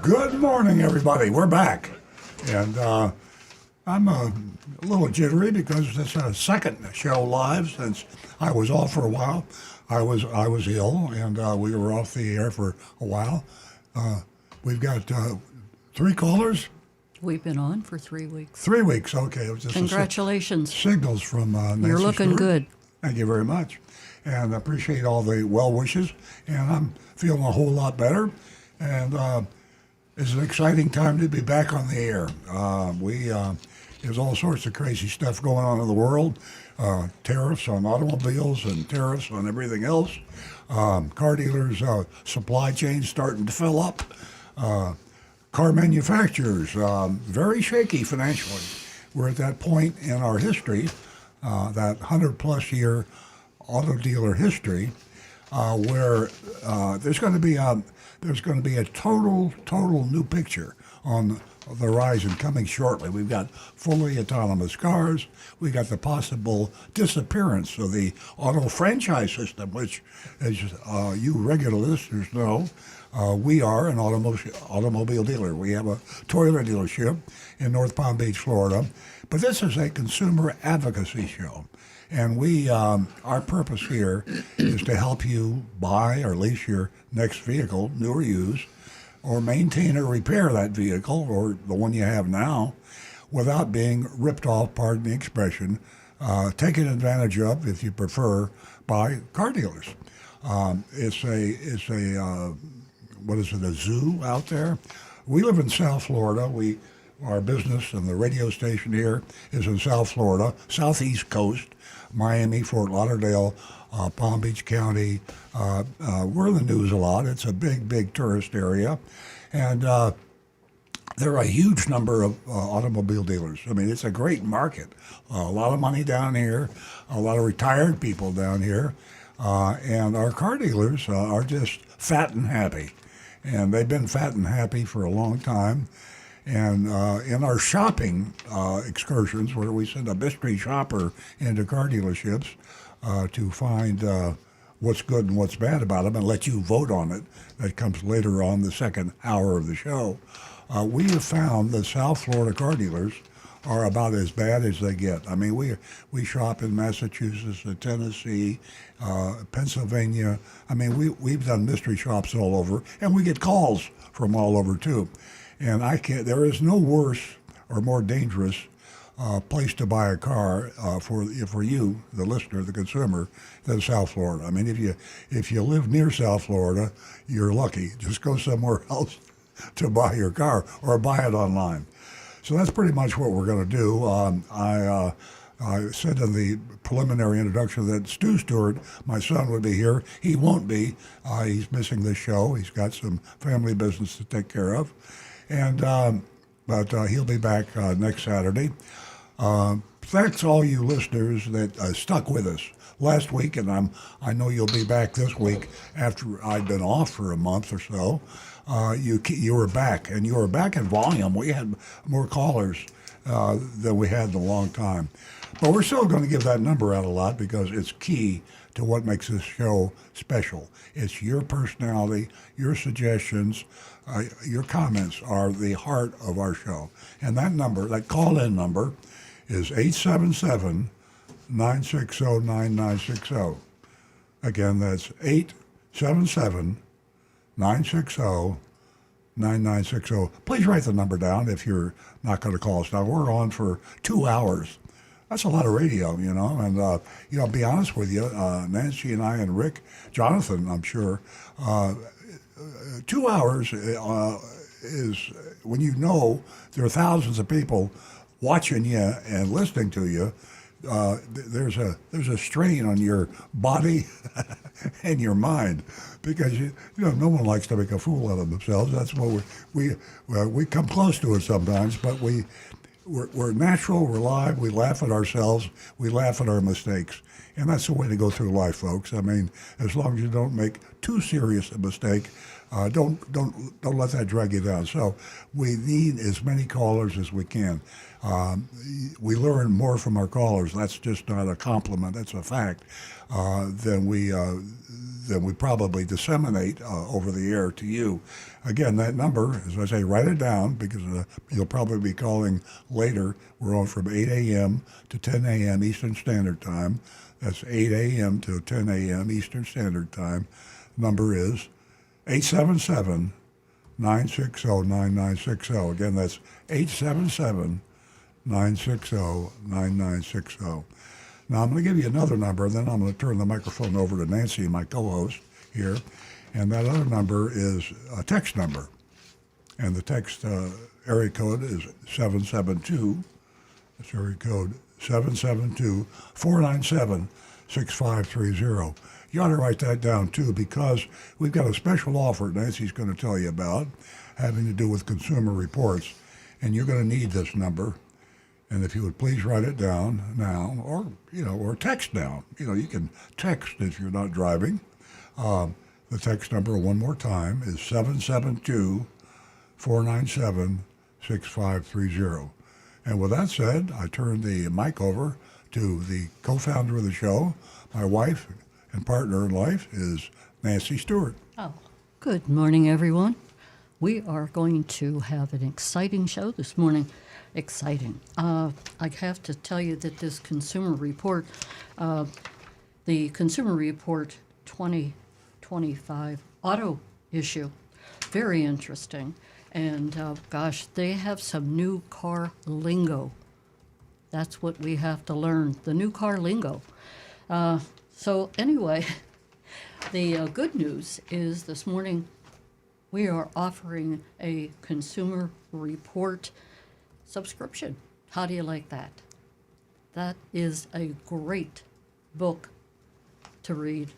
Good morning, everybody. We're back. And I'm a little jittery because it's a second show live since I was off for a while. I was ill, and we were off the air for a while. We've got three callers. We've been on for 3 weeks. 3 weeks, okay. It was just Congratulations. Signals from Nancy You're looking Stewart. good. Thank you very much. And I appreciate all the well wishes. And I'm feeling a whole lot better. And it's an exciting time to be back on the air. There's all sorts of crazy stuff going on in the world. Tariffs on automobiles and tariffs on everything else. Car dealers' supply chains starting to fill up. Car manufacturers, very shaky financially. We're at that point in our history, that 100-plus year auto dealer history, where there's going to be a total new picture on the horizon coming shortly. We've got fully autonomous cars. We got the possible disappearance of the auto franchise system, which, as you regular listeners know, we are an automobile dealer. We have a Toyota dealership in North Palm Beach, Florida. But this is a consumer advocacy show. And our purpose here is to help you buy or lease your next vehicle, new or used, or maintain or repair that vehicle or the one you have now without being ripped off, pardon the expression, taken advantage of, if you prefer, by car dealers. It's a zoo out there? We live in South Florida. Our business and the radio station here is in South Florida, southeast coast, Miami, Fort Lauderdale, Palm Beach County. We're in the news a lot. It's a big tourist area. And there are a huge number of automobile dealers. I mean, it's a great market. A lot of money down here, a lot of retired people down here. And our car dealers are just fat and happy. And they've been fat and happy for a long time. And in our shopping excursions, where we send a mystery shopper into car dealerships to find what's good and what's bad about them and let you vote on it, that comes later on the second hour of the show, we have found that South Florida car dealers are about as bad as they get. I mean, we shop in Massachusetts, Tennessee, Pennsylvania. I mean, we've done mystery shops all over, and we get calls from all over too. And there is no worse or more dangerous place to buy a car for you, the listener, the consumer, than South Florida. I mean, if you live near South Florida, you're lucky. Just go somewhere else to buy your car or buy it online. So that's pretty much what we're going to do. I said in the preliminary introduction that Stu Stewart, my son, would be here. He won't be. He's missing this show. He's got some family business to take care of. But he'll be back next Saturday. Thanks all you listeners that stuck with us last week, and I know you'll be back this week after I'd been off for a month or so. You were back, and you were back in volume. We had more callers than we had in a long time. But we're still going to give that number out a lot because it's key to what makes this show special. It's your personality, your suggestions, your comments are the heart of our show. And that number, that call-in number, is 877-960-9960. Again, that's 877-960-9960. Please write the number down if you're not going to call us now. We're on for 2 hours. That's a lot of radio, and, I'll be honest with you, Nancy and I and Rick, Jonathan, I'm sure, 2 hours is when there are thousands of people watching you and listening to you. There's a strain on your body and your mind because no one likes to make a fool out of themselves. That's what we come close to it sometimes, but we're natural, we're live, we laugh at ourselves, we laugh at our mistakes. And that's the way to go through life, folks. I mean, as long as you don't make too serious a mistake, Don't let that drag you down. So we need as many callers as we can. We learn more from our callers. That's just not a compliment. That's a fact. Than we probably disseminate over the air to you. Again, that number, as I say, write it down because you'll probably be calling later. We're on from 8 a.m. to 10 a.m. Eastern Standard Time. That's 8 a.m. to 10 a.m. Eastern Standard Time. Number is 877-960-9960. Again, that's 877-960-9960. Now, I'm going to give you another number, and then I'm going to turn the microphone over to Nancy, my co-host here. And that other number is a text number. And the text area code is 772. That's area code 772-497-6530. You ought to write that down, too, because we've got a special offer Nancy's going to tell you about having to do with Consumer Reports. And you're going to need this number. And if you would please write it down now, or text down. You can text if you're not driving. The text number one more time is 772-497-6530. And with that said, I turn the mic over to the co-founder of the show. My wife and partner in life is Nancy Stewart. Oh, good morning, everyone. We are going to have an exciting show this morning. Exciting. I have to tell you that this Consumer Report, the Consumer Report 2025 auto issue, very interesting. And gosh, they have some new car lingo. That's what we have to learn, the new car lingo. So anyway, the good news is this morning we are offering a Consumer Report subscription. How do you like that? That is a great book to read.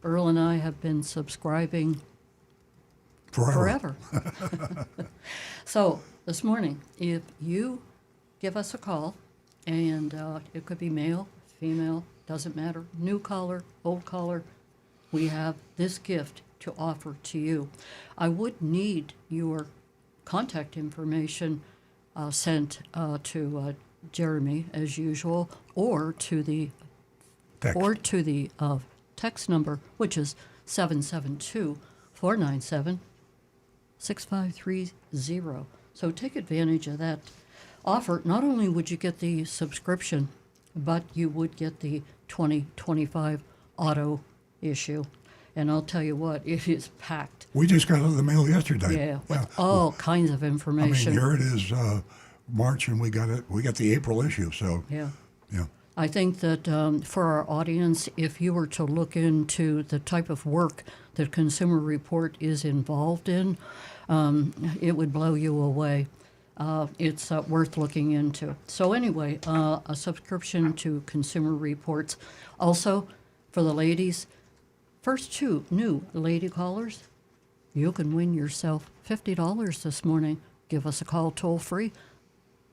Earl and I have been subscribing forever. So this morning, if you give us a call, and it could be male, female, doesn't matter, new caller, old caller, we have this gift to offer to you. I would need your contact information sent to Jeremy as usual, or to the text number, which is 772-497-6530. So take advantage of that offer. Not only would you get the subscription, but you would get the 2025 auto issue. And I'll tell you what, it is packed. We just got it in the mail yesterday. Yeah, with all kinds of information. I mean, here it is, March, and we got the April issue. So yeah. Yeah. I think that for our audience, if you were to look into the type of work that Consumer Report is involved in, it would blow you away. It's worth looking into. So anyway, a subscription to Consumer Reports. Also, for the ladies, first two new lady callers, you can win yourself $50 this morning. Give us a call toll free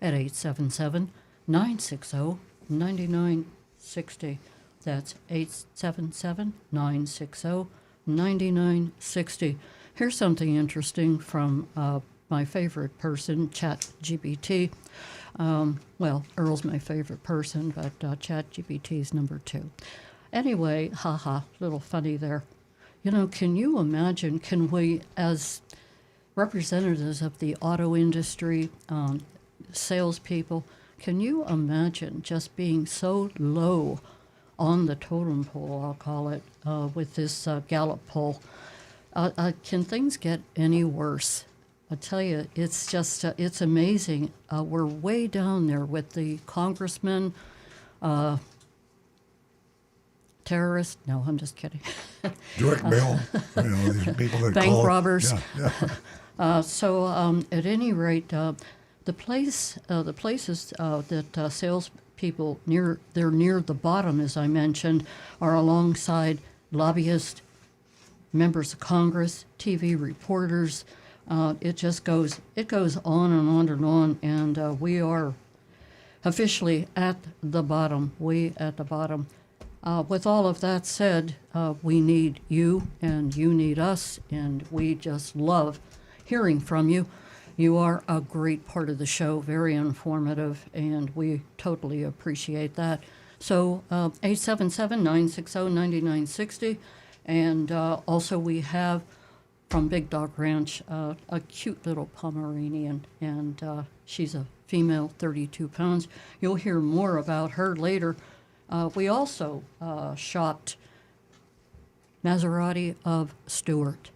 at 877-960-9960. That's 877-960-9960. Here's something interesting from my favorite person, ChatGPT. Well, Earl's my favorite person, but ChatGPT is number 2. Anyway, little funny there. Can you imagine, can we, as representatives of the auto industry, salespeople, can you imagine just being so low on the totem pole, I'll call it, with this Gallup poll? Can things get any worse? I tell you, it's just, it's amazing. We're way down there with the congressmen, terrorists. No, I'm just kidding. Direct mail, these people that bank call. robbers. Yeah. So at any rate, the places that salespeople they're near the bottom, as I mentioned, are alongside lobbyists, members of Congress, TV reporters. It goes on and on and on, and we are officially at the bottom, way at the bottom. With all of that said, we need you and you need us, and we just love hearing from you. You are a great part of the show, very informative, and we totally appreciate that. So 877-960-9960, and also we have from Big Dog Ranch a cute little Pomeranian, and she's a female, 32 pounds. You'll hear more about her later. We also shopped Maserati of Stewart.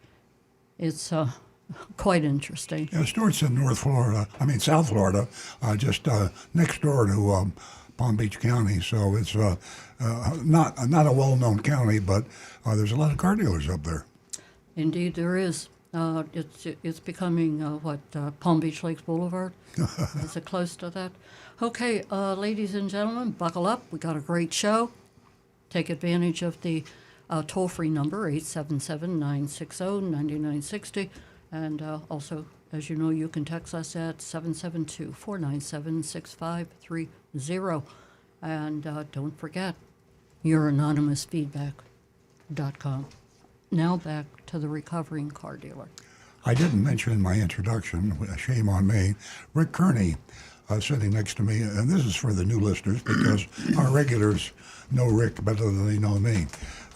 It's quite interesting. Yeah, Stewart's in South Florida, just next door to Palm Beach County. So it's not a well-known county, but there's a lot of car dealers up there. Indeed, there is. It's becoming Palm Beach Lakes Boulevard. Is it close to that? Okay, ladies and gentlemen, buckle up. We got a great show. Take advantage of the toll-free number 877-960-9960, and also, as you know, you can text us at 772-497-6530. And don't forget youranonymousfeedback.com. Now back to the recovering car dealer. I didn't mention in my introduction, shame on me, Rick Kearney sitting next to me, and this is for the new listeners because our regulars know Rick better than they know me.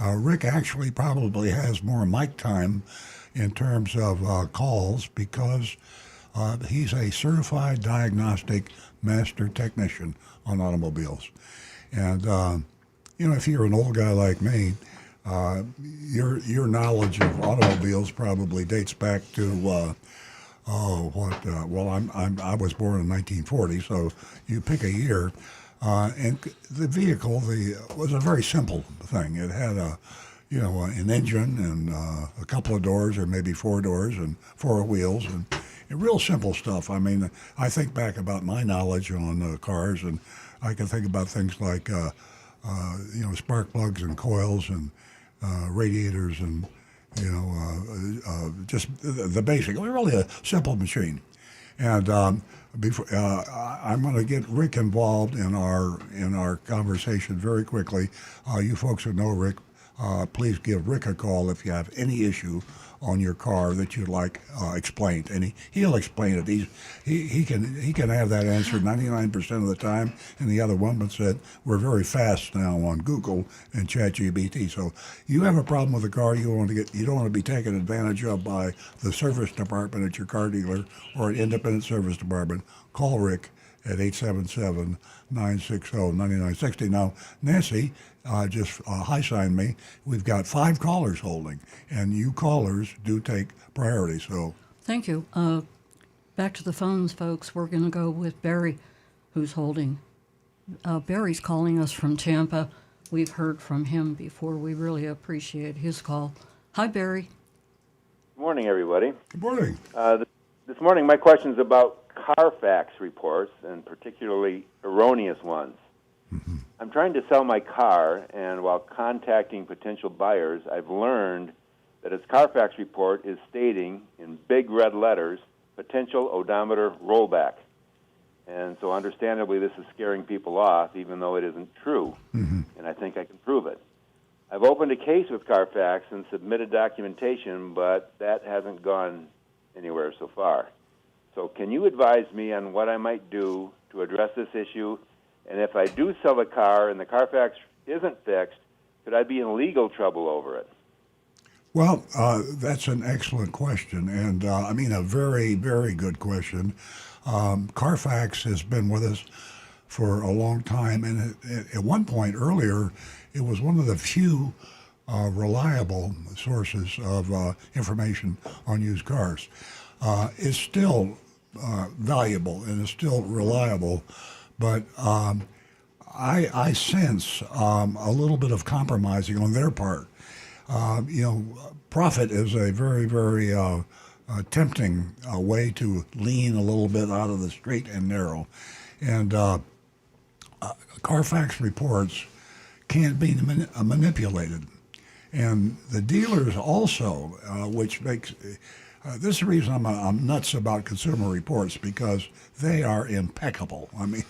Rick actually probably has more mic time in terms of calls because he's a certified diagnostic master technician on automobiles. And, if you're an old guy like me, your knowledge of automobiles probably dates back to I was born in 1940, so you pick a year, and the vehicle was a very simple thing. It had an engine and a couple of doors, or maybe four doors and four wheels, and real simple stuff. I mean, I think back about my knowledge on cars, and I can think about things like spark plugs and coils and radiators and just the basic. It was really a simple machine. And before I'm going to get Rick involved in our conversation very quickly. You folks who know Rick, please give Rick a call if you have any issue on your car that you'd like explained, and he'll explain it. He can have that answered 99% of the time, and the other 1%. We're very fast now on Google and ChatGPT. So you have a problem with a car you don't want to be taken advantage of by the service department at your car dealer or an independent service department. Call Rick at 877-960-9960. Now, Nancy just high-signed me. We've got 5 callers holding, and you callers do take priority. So thank you. Back to the phones, folks. We're going to go with Barry, who's holding. Barry's calling us from Tampa. We've heard from him before. We really appreciate his call. Hi, Barry. Good morning, everybody. good morning. This morning, my question is about Carfax reports, and particularly erroneous ones. Mm-hmm. I'm trying to sell my car, and while contacting potential buyers, I've learned that its Carfax report is stating in big red letters, potential odometer rollback. And so understandably, this is scaring people off, even though it isn't true. Mm-hmm. And I think I can prove it. I've opened a case with Carfax and submitted documentation, but that hasn't gone anywhere so far. So can you advise me on what I might do to address this issue? And if I do sell a car and the Carfax isn't fixed, could I be in legal trouble over it? Well, that's an excellent question, and a very, very good question. Carfax has been with us for a long time, and at one point earlier, it was one of the few reliable sources of information on used cars. It's still valuable and it's still reliable, but I sense a little bit of compromising on their part. Profit is a very, very tempting way to lean a little bit out of the straight and narrow. And Carfax reports can't be manipulated. And the dealers also, which makes this is the reason I'm nuts about Consumer Reports, because they are impeccable. I mean,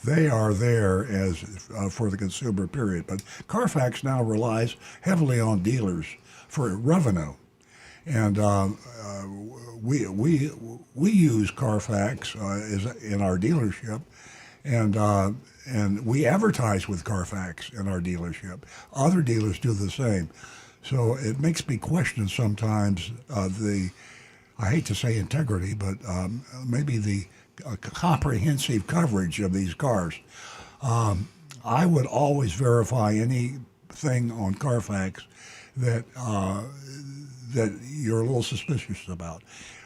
they are there as for the consumer, period. But Carfax now relies heavily on dealers for revenue, and we use Carfax in our dealership, and we advertise with Carfax in our dealership. Other dealers do the same. So it makes me question sometimes I hate to say integrity, but maybe the comprehensive coverage of these cars. I would always verify anything on Carfax that that you're a little suspicious about.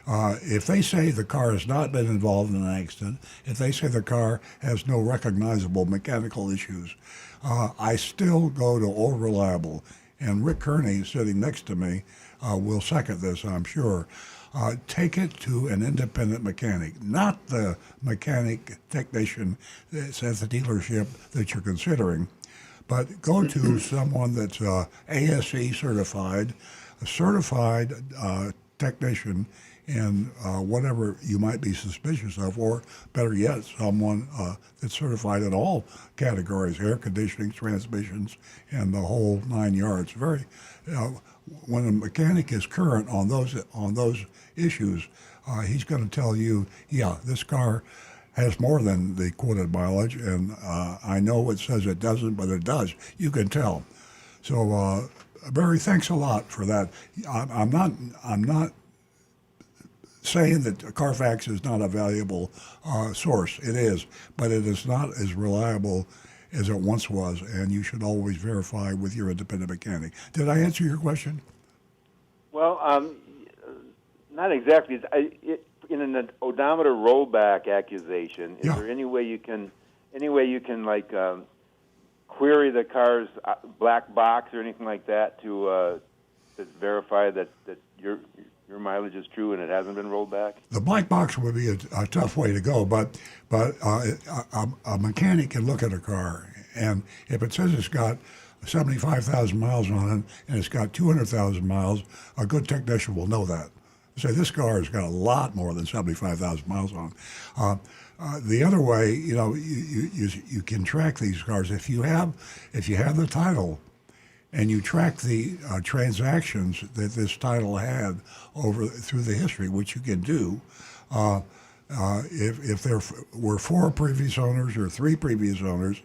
If they say the car has not been involved in an accident, if they say the car has no recognizable mechanical issues, I still go to Old Reliable. And Rick Kearney, sitting next to me, will second this, I'm sure. Take it to an independent mechanic, not the mechanic technician that's at the dealership that you're considering, but go to someone that's ASE certified, a certified technician in whatever you might be suspicious of, or better yet, someone that's certified in all categories, air conditioning, transmissions, and the whole 9 yards. Very, when a mechanic is current on those issues, he's going to tell you, yeah, this car has more than the quoted mileage, and I know it says it doesn't, but it does. You can tell. So, Barry, thanks a lot for that. I'm not saying that Carfax is not a valuable source. It is, but it is not as reliable as it once was, and you should always verify with your independent mechanic. Did I answer your question? Well, not exactly. In an odometer rollback accusation, is there any way you can like query the car's black box or anything like that to verify that your mileage is true and it hasn't been rolled back? The black box would be a tough way to go, but a mechanic can look at a car, and if it says it's got 75,000 miles on it and it's got 200,000 miles, a good technician will know that. Say this car has got a lot more than 75,000 miles on it. The other way, you can track these cars if you have the title, and you track the transactions that this title had through the history, which you can do. If there were 4 previous owners or 3 previous owners,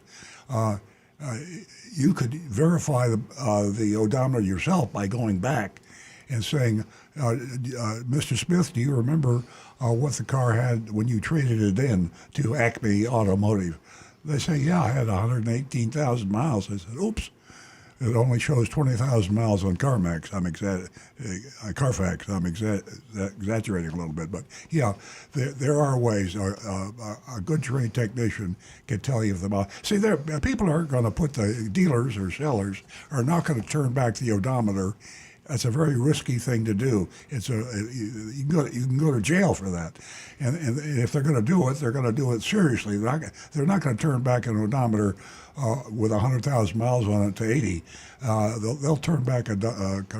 you could verify the odometer yourself by going back and saying, Mr. Smith, do you remember what the car had when you traded it in to Acme Automotive? They say, yeah, I had 118,000 miles. I said, oops. It only shows 20,000 miles on Carfax. I'm exaggerating a little bit, but yeah, there are ways. A good trained technician can tell you if the miles. See, people aren't going to put the dealers or sellers are not going to turn back the odometer. That's a very risky thing to do. You can go to jail for that, and if they're going to do it, they're going to do it seriously. They're not going to turn back an odometer with 100,000 miles on it to 80. They'll turn back a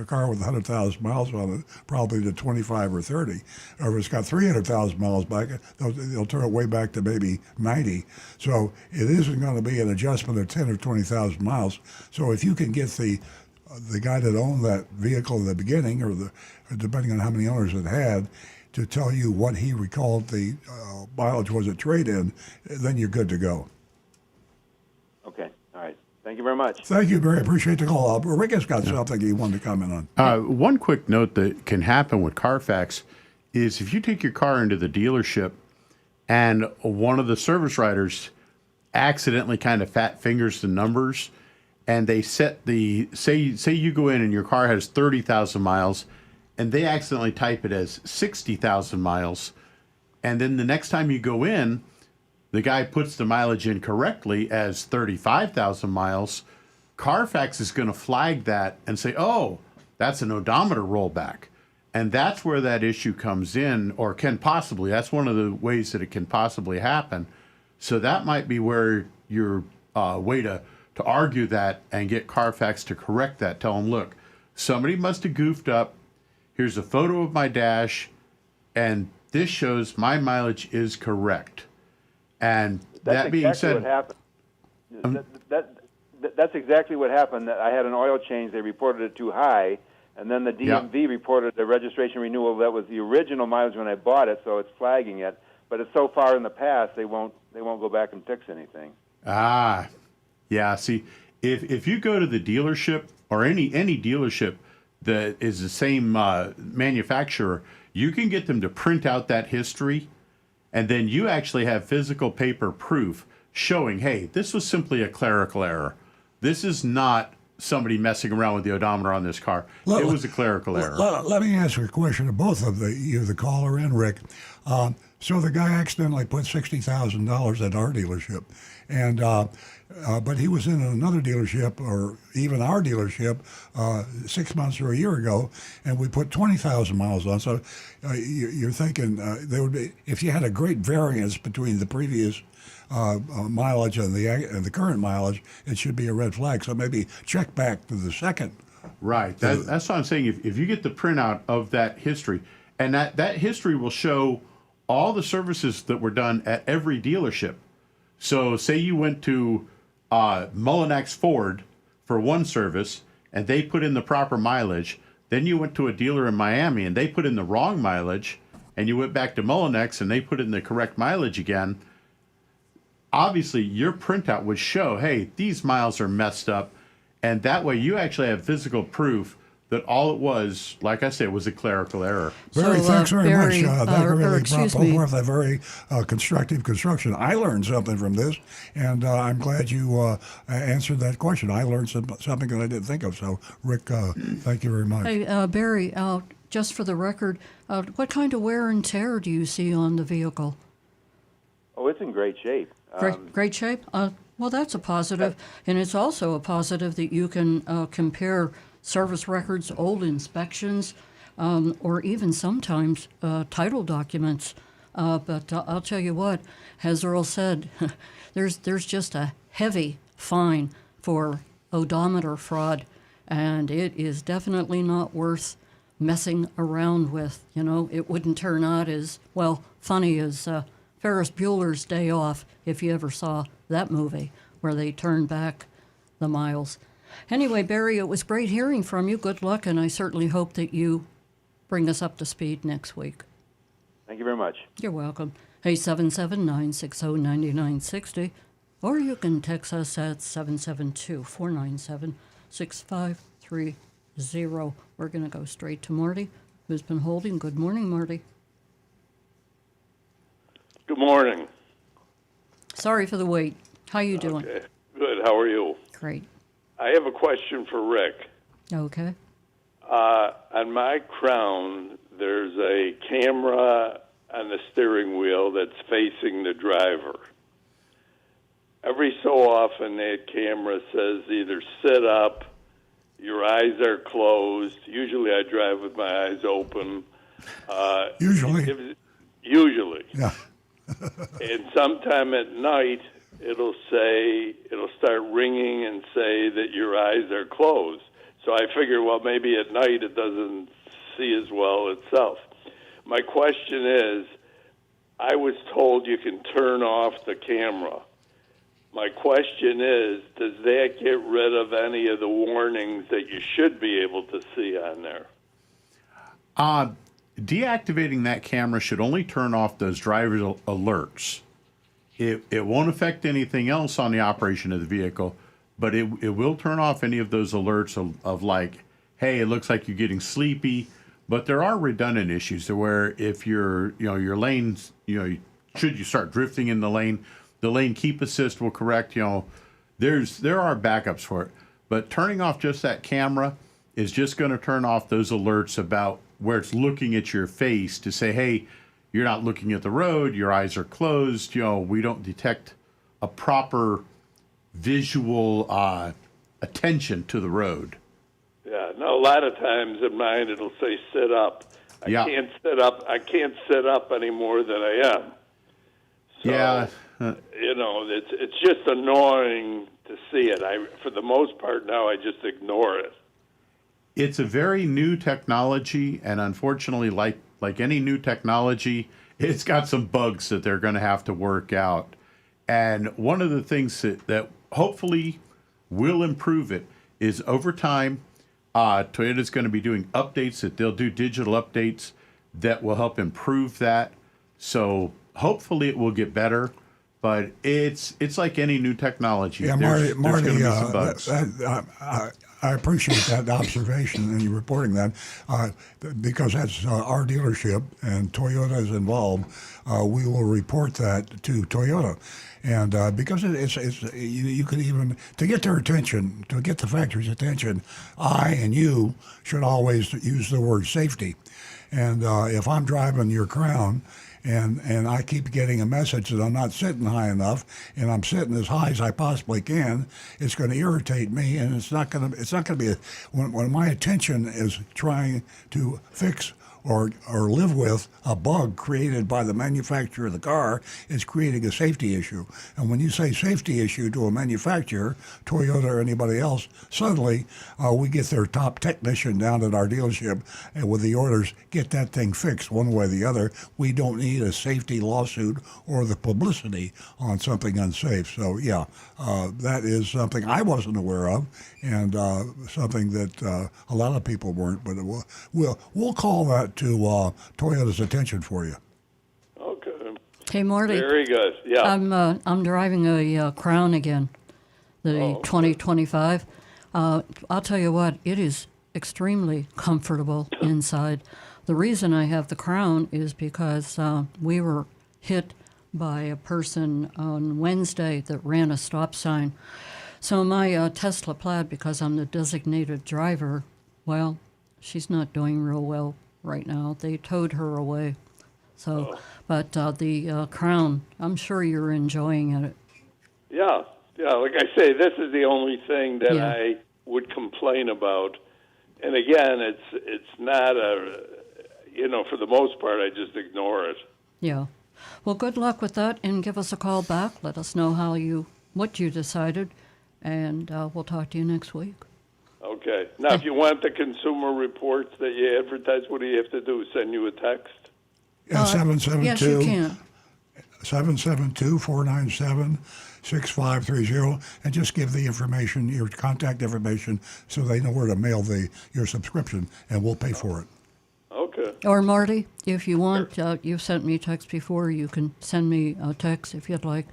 car with 100,000 miles on it probably to 25 or 30. Or if it's got 300,000 miles back, they'll turn it way back to maybe 90. So it isn't going to be an adjustment of 10 or 20,000 miles. So if you can get the guy that owned that vehicle in the beginning, or depending on how many owners it had, to tell you what he recalled the mileage was at trade-in, then you're good to go. Okay, all right. Thank you very much. Thank you, Barry. Appreciate the call. Rick has got something he wanted to comment on. One quick note that can happen with Carfax is if you take your car into the dealership and one of the service writers accidentally kind of fat fingers the numbers, and they set say you go in and your car has 30,000 miles, and they accidentally type it as 60,000 miles, and then the next time you go in, the guy puts the mileage in correctly as 35,000 miles, Carfax is going to flag that and say, oh, that's an odometer rollback. And that's where that issue comes in, or can possibly. That's one of the ways that it can possibly happen. So that might be where your way to argue that and get Carfax to correct that. Tell them, look, somebody must have goofed up. Here's a photo of my dash, and this shows my mileage is correct. And That's that being exactly what said, happened. That's exactly what happened. I had an oil change. They reported it too high, and then the DMV reported the registration renewal that was the original mileage when I bought it, so it's flagging it. But it's so far in the past, they won't go back and fix anything. yeah. See, if you go to the dealership or any dealership that is the same manufacturer, you can get them to print out that history, and then you actually have physical paper proof showing, hey, this was simply a clerical error. This is not somebody messing around with the odometer on this car. It was a clerical error. Let me ask you a question of both of the caller and Rick. So the guy accidentally put $60,000 at our dealership, and but he was in another dealership, or even our dealership, 6 months or a year ago, and we put 20,000 miles on. So you're thinking there would be, if you had a great variance between the previous mileage and the current mileage, it should be a red flag. So maybe check back to the second. Right. That's what I'm saying. If you get the printout of that history, and that history will show all the services that were done at every dealership. So say you went to Mullinax Ford for one service, and they put in the proper mileage. Then you went to a dealer in Miami, and they put in the wrong mileage, and you went back to Mullinax, and they put in the correct mileage again. Obviously, your printout would show, hey, these miles are messed up, and that way you actually have physical proof that all it was, like I said, was a clerical error. Barry, thanks very much. That really excuse brought me. forth a very constructive construction. I learned something from this, and I'm glad you answered that question. I learned something that I didn't think of. So, Rick, thank you very much. Hey, Barry, just for the record, what kind of wear and tear do you see on the vehicle? Oh, it's in great shape. Great shape? Well, that's a positive. And it's also a positive that you can compare service records, old inspections, or even sometimes title documents. But I'll tell you what, as Earl said, there's just a heavy fine for odometer fraud, and it is definitely not worth messing around with. You know, it wouldn't turn out as, well, funny as Ferris Bueller's Day Off, if you ever saw that movie, where they turn back the miles. Anyway, Barry, it was great hearing from you. Good luck, and I certainly hope that you bring us up to speed next week. Thank you very much. You're welcome. 877-960-9960, or you can text us at 772-497-6530. We're going to go straight to Marty, who's been holding. Good morning, Marty. Good morning. Sorry for the wait. How you doing? Okay. Good. How are you? Great. I have a question for Rick. Okay. On my Crown, there's a camera on the steering wheel that's facing the driver. Every so often, that camera says either sit up, your eyes are closed. Usually, I drive with my eyes open. Usually. Usually. Yeah. And sometime at night, it'll start ringing and say that your eyes are closed. So I figure, well, maybe at night it doesn't see as well itself. My question is, I was told you can turn off the camera. My question is, does that get rid of any of the warnings that you should be able to see on there? Deactivating that camera should only turn off those driver's alerts. It won't affect anything else on the operation of the vehicle, but it will turn off any of those alerts of like, hey, it looks like you're getting sleepy. But there are redundant issues to where if your lanes, should you start drifting in the lane keep assist will correct. There are backups for it. But turning off just that camera is just going to turn off those alerts about where it's looking at your face to say, hey, you're not looking at the road, your eyes are closed, we don't detect a proper visual attention to the road. Yeah, no, a lot of times in mine it'll say sit up. I can't sit up any more than I am. So, yeah. It's just annoying to see it. For the most part now, I just ignore it. it's a very new technology, and unfortunately, like any new technology, it's got some bugs that they're going to have to work out. And one of the things that hopefully will improve it is over time, Toyota's going to be doing updates that they'll do digital updates that will help improve that. So hopefully it will get better. But it's like any new technology. Yeah, There's Marty, going to be some bugs. I appreciate that observation and you reporting that because that's our dealership and Toyota is involved. We will report that to Toyota, and because it's you could even to get their attention, to get the factory's attention, I and you should always use the word safety. And if I'm driving your Crown and I keep getting a message that I'm not sitting high enough and I'm sitting as high as I possibly can, it's going to irritate me, and it's not going to be when my attention is trying to fix or live with a bug created by the manufacturer of the car, is creating a safety issue. And when you say safety issue to a manufacturer, Toyota or anybody else, suddenly we get their top technician down at our dealership and with the orders, get that thing fixed one way or the other. We don't need a safety lawsuit or the publicity on something unsafe. So yeah, that is something I wasn't aware of, and something that a lot of people weren't. But we'll call that to Toyota's attention for you. Okay. Hey, Marty. Very good. Yeah. I'm driving a Crown again, the 2025. I'll tell you what, it is extremely comfortable inside. The reason I have the Crown is because we were hit by a person on Wednesday that ran a stop sign. So my Tesla Plaid, because I'm the designated driver, well, she's not doing real well right now. They towed her away. So, but the Crown, I'm sure you're enjoying it. Yeah. Like I say, this is the only thing that Yeah. I would complain about. And again, it's not for the most part, I just ignore it. Yeah. Well, good luck with that, and give us a call back. Let us know what you decided, and we'll talk to you next week. Okay. Now, if you want the consumer reports that you advertise, what do you have to do? Send you a text? Yeah, 772. Yes, you can. 772-497-6530, and just give the information, your contact information, so they know where to mail your subscription, and we'll pay for it. Okay. Or Marty, if you want, you've sent me a text before. You can send me a text if you'd like.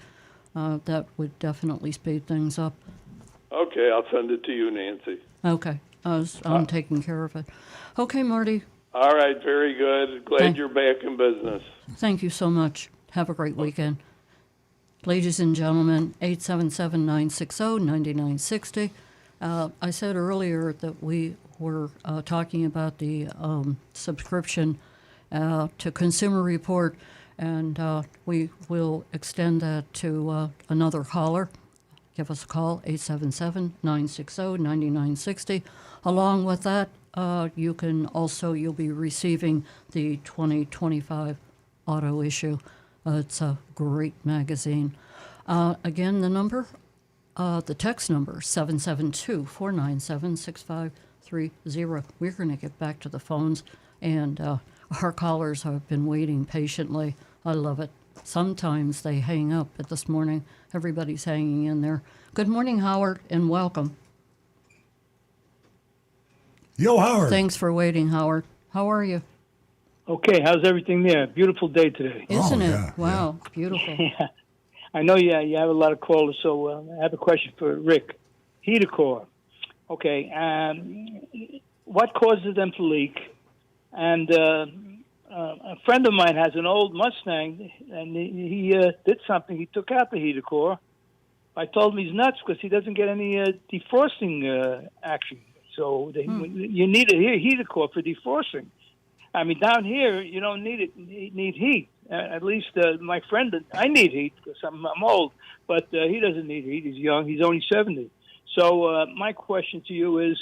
That would definitely speed things up. Okay, I'll send it to you, Nancy. Okay, I'm taking care of it. Okay, Marty. All right, very good. Glad you're back in business. Thank you so much. Have a great weekend. Ladies and gentlemen, 877-960-9960. I said earlier that we were talking about the subscription to Consumer Report, and we will extend that to another caller. Give us a call, 877-960-9960. Along with that, you'll be receiving the 2025 auto issue. It's a great magazine. Again, the number, the text number, 772-497-6530. We're going to get back to the phones, and our callers have been waiting patiently. I love it. Sometimes they hang up, but this morning everybody's hanging in there. Good morning, Howard, and welcome. Yo, Howard. Thanks for waiting, Howard. How are you? Okay, how's everything there? Beautiful day today. Isn't it? yeah, Wow, beautiful. Yeah. I know you have a lot of callers, so I have a question for Rick. Heater core. Okay, what causes them to leak? And a friend of mine has an old Mustang, and he did something. He took out the heater core. I told him he's nuts because he doesn't get any defrosting action. So you need a heater core for defrosting. I mean, down here, you don't need it. You need heat. At least my friend, I need heat because I'm old, but he doesn't need heat. He's young. He's only 70. So my question to you is,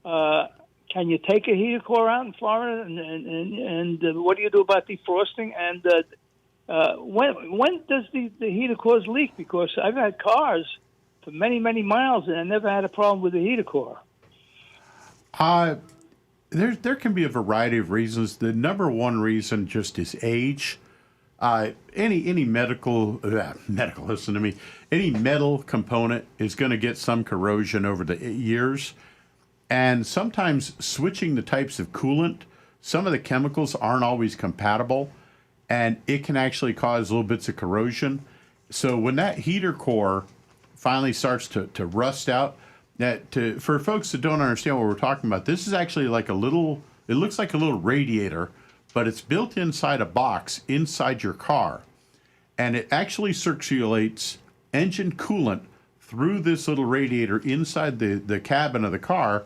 can you take a heater core out in Florida, and what do you do about defrosting? And when does the heater cores leak? Because I've had cars for many, many miles, and I never had a problem with the heater core. there can be a variety of reasons. The number one reason just is age. Any medical, listen to me. Any metal component is going to get some corrosion over the years, and sometimes switching the types of coolant, some of the chemicals aren't always compatible, and it can actually cause little bits of corrosion. So when that heater core finally starts to rust out, for folks that don't understand what we're talking about, this is actually like it looks like a little radiator, but it's built inside a box inside your car. And it actually circulates engine coolant through this little radiator inside the cabin of the car,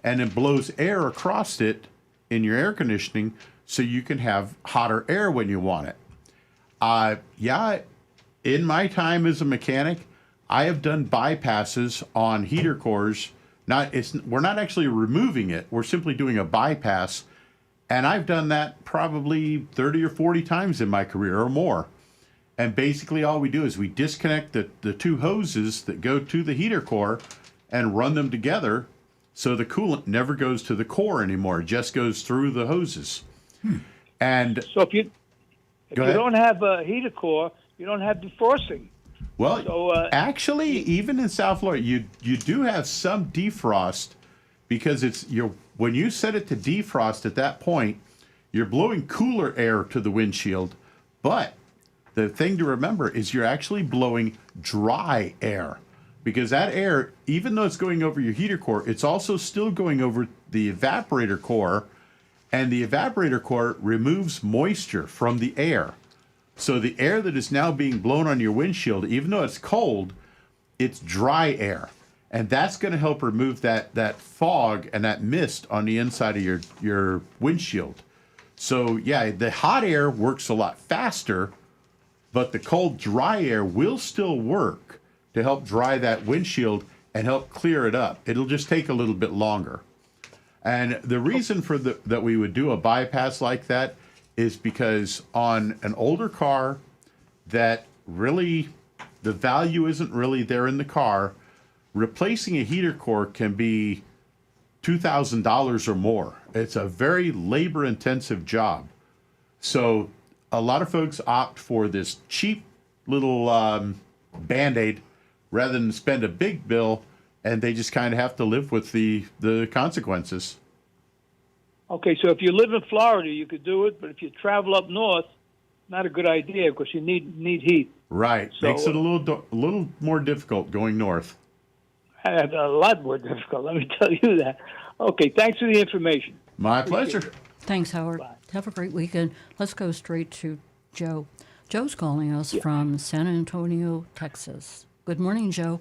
and it blows air across it in your air conditioning so you can have hotter air when you want it. In my time as a mechanic, I have done bypasses on heater cores. We're not actually removing it. We're simply doing a bypass. And I've done that probably 30 or 40 times in my career or more. And basically all we do is we disconnect the two hoses that go to the heater core and run them together so the coolant never goes to the core anymore. It just goes through the hoses. And So if you Go ahead. don't have a heater core, you don't have defrosting. well, So, actually, even in South Florida, you do have some defrost because when you set it to defrost at that point, you're blowing cooler air to the windshield. But the thing to remember is you're actually blowing dry air, because that air, even though it's going over your heater core, it's also still going over the evaporator core, and the evaporator core removes moisture from the air. So the air that is now being blown on your windshield, even though it's cold, it's dry air. And that's going to help remove that fog and that mist on the inside of your windshield. So yeah, the hot air works a lot faster, but the cold, dry air will still work to help dry that windshield and help clear it up. It'll just take a little bit longer. And the reason that we would do a bypass like that is because on an older car that really, the value isn't really there in the car, replacing a heater core can be $2,000 or more. It's a very labor-intensive job. So a lot of folks opt for this cheap little Band-Aid rather than spend a big bill, and they just kind of have to live with the consequences. Okay, so if you live in Florida, you could do it, but if you travel up north, not a good idea because you need heat. Right. So, Makes it a little more difficult going north. A lot more difficult, let me tell you that. Okay, thanks for the information. My pleasure. Thanks, Howard. Bye. Have a great weekend. Let's go straight to Joe. Joe's calling us from San Antonio, Texas. Good morning, Joe.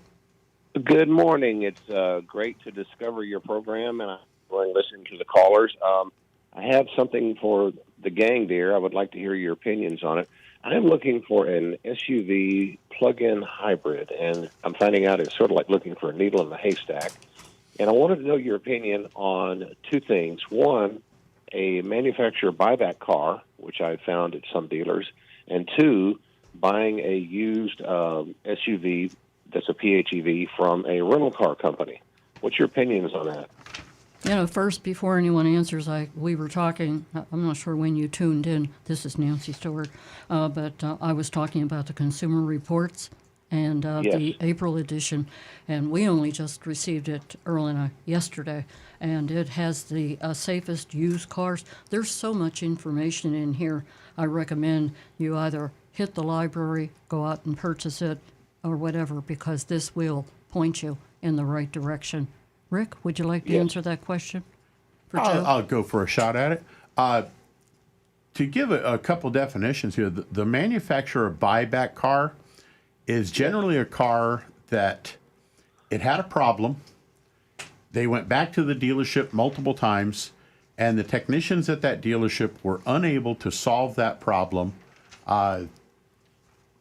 Good morning. It's great to discover your program, and I'm enjoying listening to the callers. I have something for the gang, dear. I would like to hear your opinions on it. I am looking for an SUV plug-in hybrid, and I'm finding out it's sort of like looking for a needle in the haystack. And I wanted to know your opinion on two things. One, a manufacturer buyback car, which I found at some dealers, and two, buying a used SUV that's a PHEV from a rental car company. What's your opinions on that? You know, first, before anyone answers, we were talking, I'm not sure when you tuned in, this is Nancy Stewart, but I was talking about the Consumer Reports and the April edition, and we only just received it, Earl and I, yesterday, and it has the safest used cars. There's so much information in here. I recommend you either hit the library, go out and purchase it, or whatever, because this will point you in the right direction. Rick, would you like to answer that question for Joe? I'll go for a shot at it. To give a couple definitions here, the manufacturer buyback car is generally a car that it had a problem. They went back to the dealership multiple times, and the technicians at that dealership were unable to solve that problem.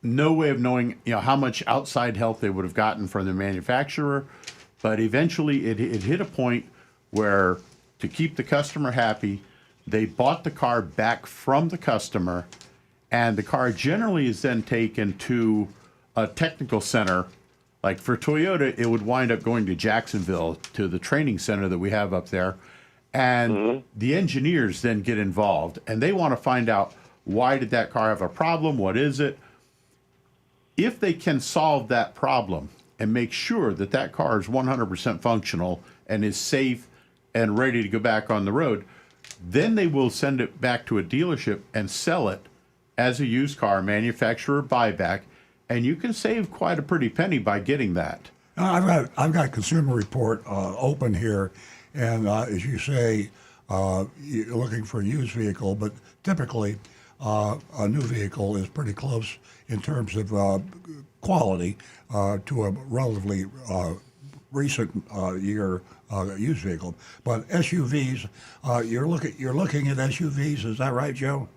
No way of knowing, how much outside help they would have gotten from the manufacturer, but eventually it hit a point where, to keep the customer happy, they bought the car back from the customer, and the car generally is then taken to a technical center. Like for Toyota, it would wind up going to Jacksonville, to the training center that we have up there, And the engineers then get involved, and they want to find out, why did that car have a problem? What is it? If they can solve that problem and make sure that that car is 100% functional and is safe and ready to go back on the road, then they will send it back to a dealership and sell it as a used car, manufacturer buyback, and you can save quite a pretty penny by getting that. I've got Consumer Report open here, and as you say, you're looking for a used vehicle, but typically a new vehicle is pretty close in terms of quality to a relatively recent year used vehicle. But SUVs, you're looking at SUVs, is that right, Joe?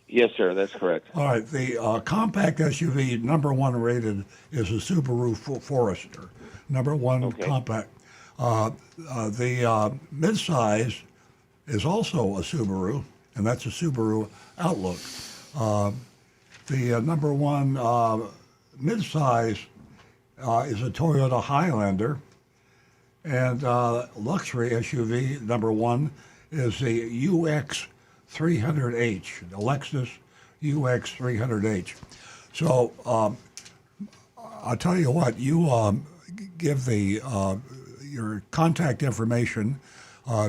Yes, sir. That's correct. All right, the compact SUV number one rated is a Subaru Forester, number one compact. The midsize is also a Subaru, and that's a Subaru Outlook. The number one midsize is a Toyota Highlander, and luxury SUV number one is the UX 300H, the Lexus UX 300H. So I'll tell you what, you give the your contact information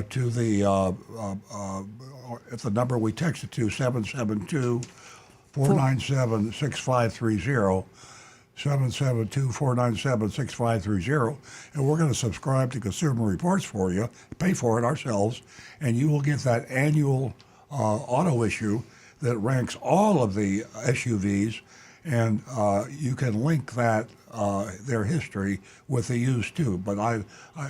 to the at the number we texted to 772-497-6530. 772-497-6530, and we're going to subscribe to Consumer Reports for you, pay for it ourselves, and you will get that annual auto issue that ranks all of the SUVs, and you can link that their history with the used too. But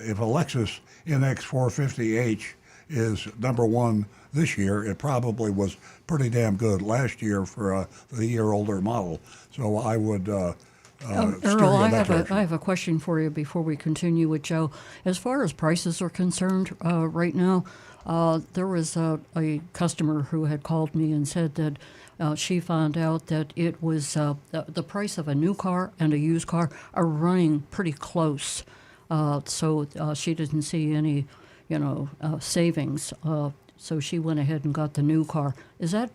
if a Lexus NX 450H is number one this year, it probably was pretty damn good last year for the year older model. So I would. Earl, I have a question for you before we continue with Joe. As far as prices are concerned, right now, there was a customer who had called me and said that she found out that it was the price of a new car and a used car are running pretty close. So she didn't see any, savings. So she went ahead and got the new car. Is that?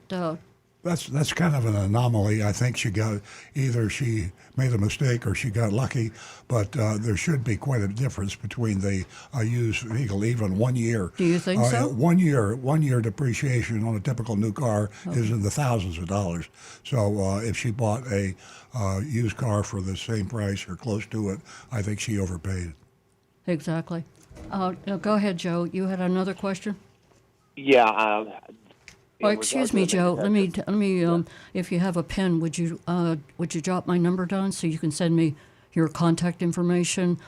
That's kind of an anomaly. I think she made a mistake or she got lucky, but there should be quite a difference between the used vehicle, even 1 year. Do you think so? 1 year depreciation on a typical new car is in the thousands of dollars. So if she bought a used car for the same price or close to it, I think she overpaid. Exactly. Go ahead, Joe. You had another question? Yeah. Oh, excuse me, Joe. Let me. If you have a pen, would you jot my number down so you can send me your contact information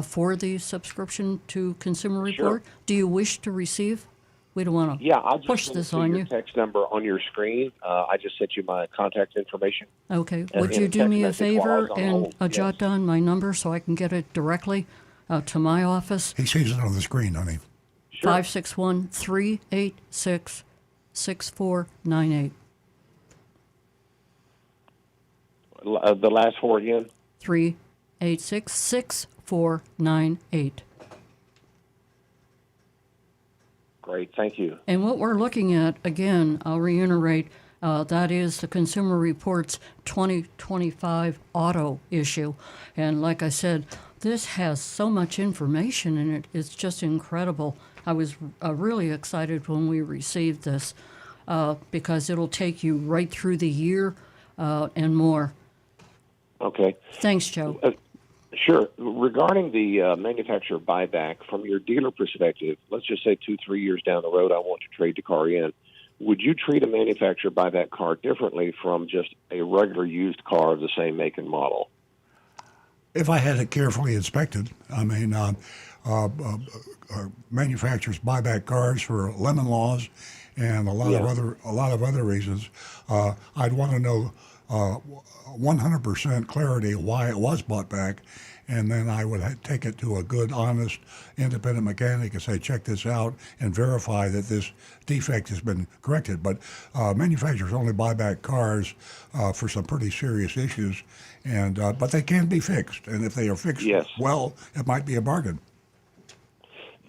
for the subscription to Consumer Report? Sure. Do you wish to receive? We don't want to I'll just push this on your you. text number on your screen. I just sent you my contact information. Okay. And Would in you a do text me a message while I was favor on and hold? jot Yes. down my number so I can get it directly to my office? He sees it on the screen, honey. Sure. 561-386-6498. The last four again? 386-6498. Great, thank you. And what we're looking at, again, I'll reiterate, that is the Consumer Reports 2025 auto issue. And like I said, this has so much information in it. It's just incredible. I was really excited when we received this because it'll take you right through the year and more. Okay. Thanks, Joe. Sure. Regarding the manufacturer buyback, from your dealer perspective, let's just say 2-3 years down the road, I want to trade the car in. Would you treat a manufacturer buyback car differently from just a regular used car of the same make and model? If I had it carefully inspected, I mean, manufacturers buy back cars for lemon laws and a lot of other reasons. I'd want to know 100% clarity why it was bought back, and then I would take it to a good, honest, independent mechanic and say, check this out and verify that this defect has been corrected. But manufacturers only buy back cars for some pretty serious issues, and but they can be fixed, and if they are fixed well, it might be a bargain.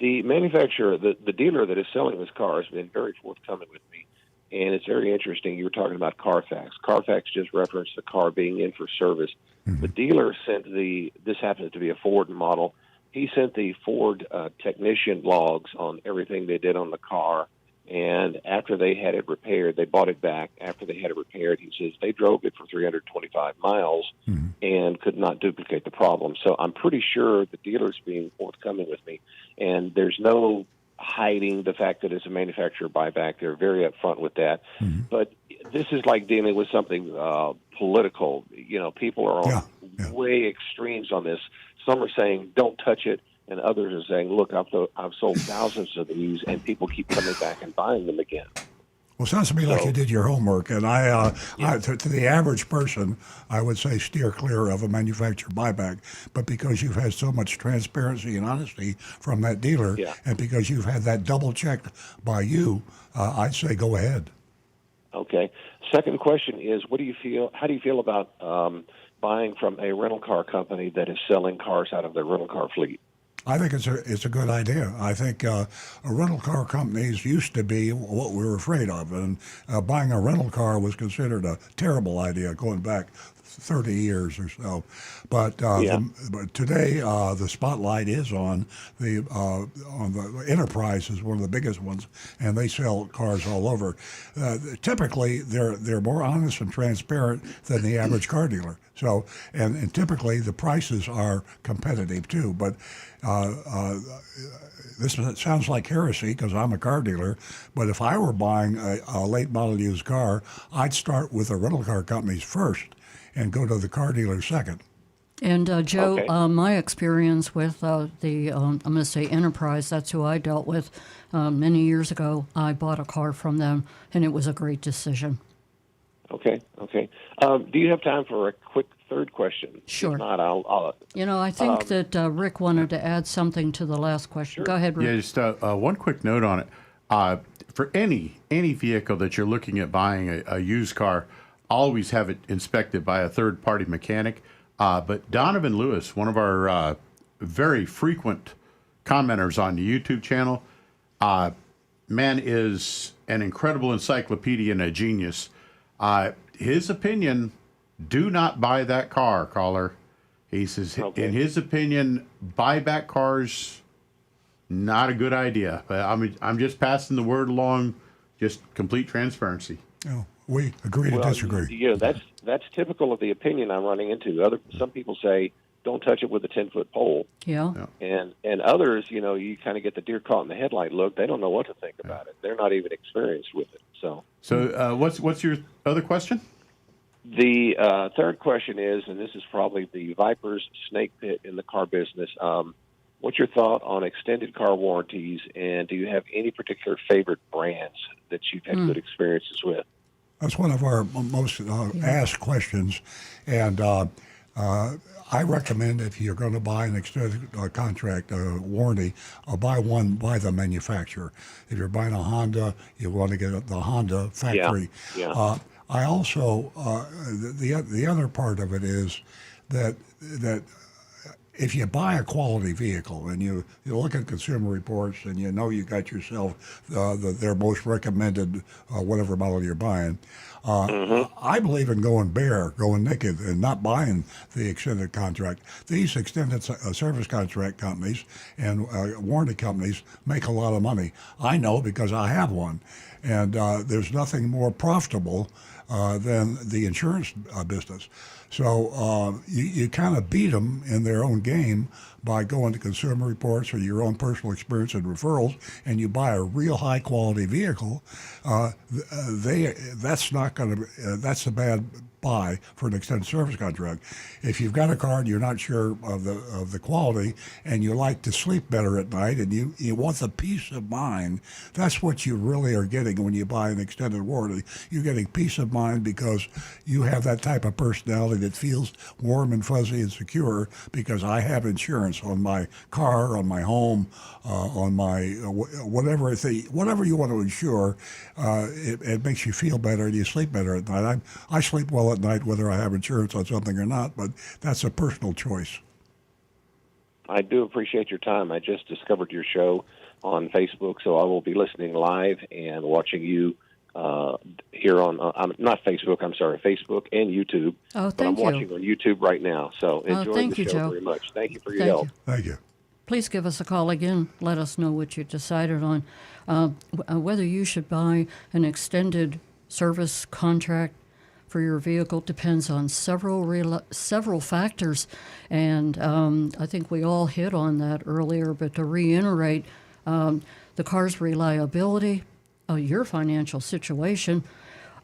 The manufacturer, the dealer that is selling this car has been very forthcoming with me, and it's very interesting. You were talking about Carfax. Carfax just referenced the car being in for service. The dealer sent this happens to be a Ford model. He sent the Ford technician logs on everything they did on the car, and after they had it repaired, they bought it back. After they had it repaired, he says they drove it for 325 miles and could not duplicate the problem. So I'm pretty sure the dealer's being forthcoming with me, and there's no hiding the fact that it's a manufacturer buyback. They're very upfront with that. But this is like dealing with something political. You know, people are on way extremes on this. Some are saying don't touch it, and others are saying, look, I've sold thousands of these, and people keep coming back and buying them again. Well, sounds to me like you did your homework, and to the average person, I would say steer clear of a manufacturer buyback. But because you've had so much transparency and honesty from that dealer, and because you've had that double checked by you, I'd say go ahead. Okay. Second question is, how do you feel about buying from a rental car company that is selling cars out of their rental car fleet? I think it's a good idea. I think rental car companies used to be what we were afraid of, and buying a rental car was considered a terrible idea going back 30 years or so. But but today the spotlight is on the Enterprise is one of the biggest ones, and they sell cars all over. Typically, they're more honest and transparent than the average car dealer. So and typically the prices are competitive too. But this sounds like heresy because I'm a car dealer, but if I were buying a late model used car, I'd start with the rental car companies first and go to the car dealer second. And Joe, my experience with I'm going to say Enterprise, that's who I dealt with many years ago. I bought a car from them, and it was a great decision. Okay. Do you have time for a quick third question? Sure. If not, I'll I think that Rick wanted to add something to the last question. Sure. Go ahead, Rick. Yeah, just one quick note on it. For any vehicle that you're looking at buying a used car, always have it inspected by a third-party mechanic. But Donovan Lewis, one of our very frequent commenters on the YouTube channel, man is an incredible encyclopedia and a genius. His opinion, do not buy that car, caller. He says, in his opinion, buyback cars, not a good idea. But I'm just passing the word along, just complete transparency. Oh, we agree to disagree. You know, that's typical of the opinion I'm running into. Some people say, don't touch it with a 10-foot pole. Yeah. And others, you kind of get the deer caught in the headlight look. They don't know what to think about it. They're not even experienced with it. So what's your other question? The third question is, and this is probably the Viper's snake pit in the car business. What's your thought on extended car warranties, and do you have any particular favorite brands that you've had good experiences with? That's one of our most asked questions, and I recommend if you're going to buy an extended contract warranty, buy one by the manufacturer. If you're buying a Honda, you want to get the Honda factory. Yeah. I also the other part of it is that if you buy a quality vehicle and you look at Consumer Reports and you know you got yourself their most recommended whatever model you're buying, I believe in going naked, and not buying the extended contract. These extended service contract companies and warranty companies make a lot of money. I know because I have one, and there's nothing more profitable than the insurance business. So you kind of beat them in their own game by going to Consumer Reports or your own personal experience and referrals, and you buy a real high quality vehicle. That's a bad buy for an extended service contract. If you've got a car and you're not sure of the quality, and you like to sleep better at night, and you want the peace of mind, that's what you really are getting when you buy an extended warranty. You're getting peace of mind because you have that type of personality that feels warm and fuzzy and secure because I have insurance on my car, on my home, on my whatever you want to insure. It makes you feel better and you sleep better at night. I sleep well at night whether I have insurance on something or not, but that's a personal choice. I do appreciate your time. I just discovered your show on Facebook, so I will be listening live and watching you here on not Facebook. I'm sorry, Facebook and YouTube. Oh, But I'm thank you. watching on YouTube right now. So enjoy thank the you, show Joe. very much. Thank you for your Thank help. you. Thank you. Please give us a call again. Let us know what you decided on. Whether you should buy an extended service contract for your vehicle depends on several factors, and I think we all hit on that earlier. But to reiterate, the car's reliability, your financial situation,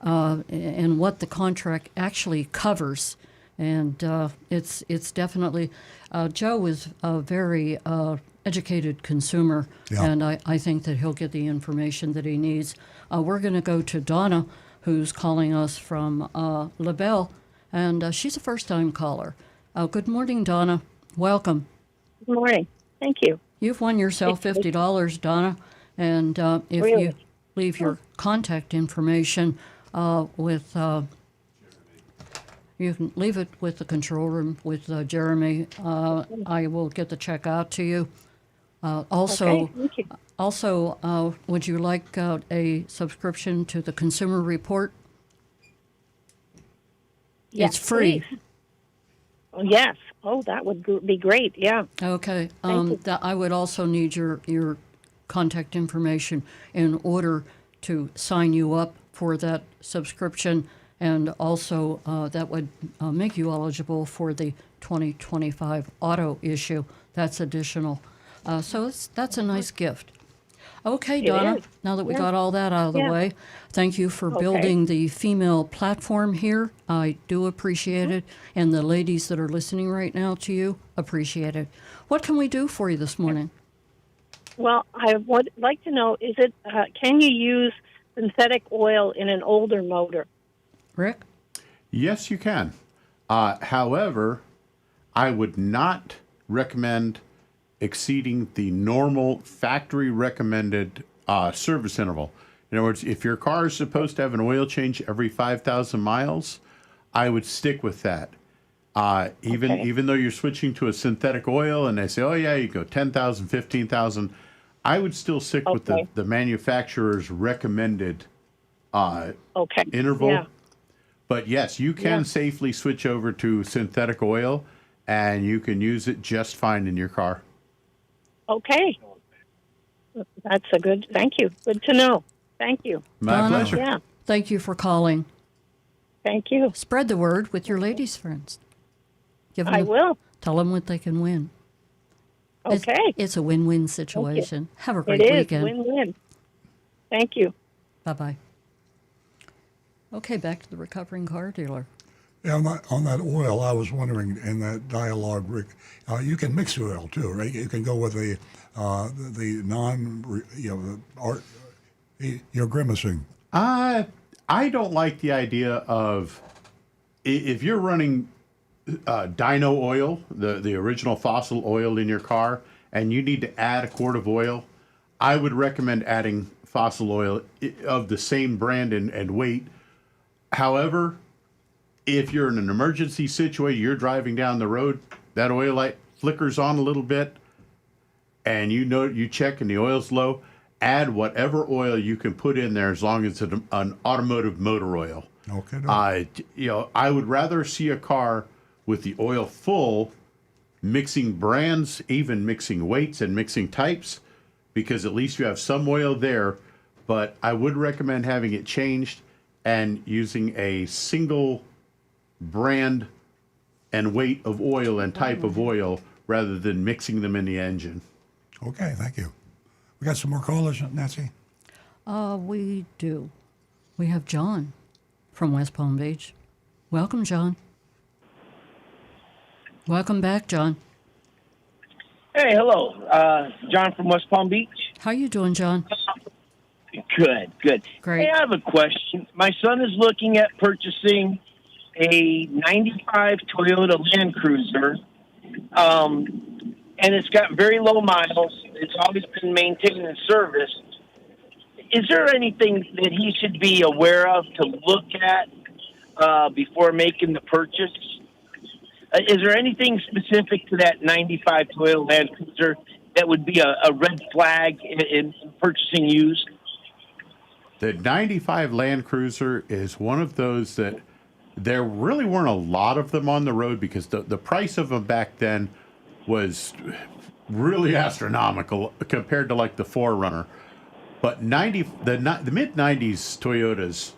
and what the contract actually covers. And it's definitely, Joe is a very educated consumer, Yeah. and I think that he'll get the information that he needs. We're going to go to Donna, who's calling us from LaBelle, and she's a first-time caller. Good morning, Donna. Welcome. Good morning. Thank you. You've won yourself $50, Donna, and if Really? you leave your contact information with... you can leave it with the control room with Jeremy. I will get the check out to you. Also, Okay, thank you. also, would you like a subscription to the Consumer Report? Yes, It's free. please. Oh, yes. Oh, that would be great. Yeah. Okay. Thank you. I would also need your contact information in order to sign you up for that subscription, and also that would make you eligible for the 2025 auto issue. That's additional. So that's a nice gift. Okay, It Donna, is. now that we Yeah. got all that out of the Yeah. way, thank you for Okay. building the female platform here. I do appreciate it. And the ladies that are listening right now to you, appreciate it. What can we do for you this morning? Well, I would like to know: is it can you use synthetic oil in an older motor? Rick? Yes, you can. However, I would not recommend exceeding the normal factory recommended service interval. In other words, if your car is supposed to have an oil change every 5,000 miles, I would stick with that. Even though you're switching to a synthetic oil and they say, oh yeah, you go 10,000, 15,000, I would still stick with Okay. the manufacturer's recommended Okay. interval. Yeah. But yes, you can Yeah. safely switch over to synthetic oil and you can use it just fine in your car. Okay. That's a good. Thank you. Good to know. Thank you. My Donna? pleasure. Yeah. Thank you for calling. Thank you. Spread the word with your ladies' friends. Give them I will. Tell them what they can win. Okay. It's a win-win situation. Have a great It is weekend. win-win. Thank you. Bye-bye. Okay, back to the recovering car dealer. Yeah, on that oil, I was wondering in that dialogue, Rick, you can mix oil too, right? You can go with the non, you're grimacing. I don't like the idea of if you're running dyno oil, the original fossil oil in your car, and you need to add a quart of oil, I would recommend adding fossil oil of the same brand and weight. However, if you're in an emergency situation, you're driving down the road, that oil light flickers on a little bit, and you check and the oil's low, add whatever oil you can put in there as long as it's an automotive motor oil. Okay. No. I would rather see a car with the oil full, mixing brands, even mixing weights and mixing types, because at least you have some oil there. But I would recommend having it changed and using a single brand and weight of oil and type of oil rather than mixing them in the engine. Okay, thank you. We got some more callers, Nancy? We do. We have John from West Palm Beach. Welcome, John. Welcome back, John. Hey, hello. John from West Palm Beach. How you doing, John? Good, good. Great. Hey, I have a question. My son is looking at purchasing a 95 Toyota Land Cruiser, and it's got very low miles. It's always been maintained and serviced. Is there anything that he should be aware of to look at before making the purchase? Is there anything specific to that 95 Toyota Land Cruiser that would be a red flag in purchasing used? The 95 Land Cruiser is one of those that there really weren't a lot of them on the road because the price of them back then was really astronomical compared to like the 4Runner. But the mid 90s Toyotas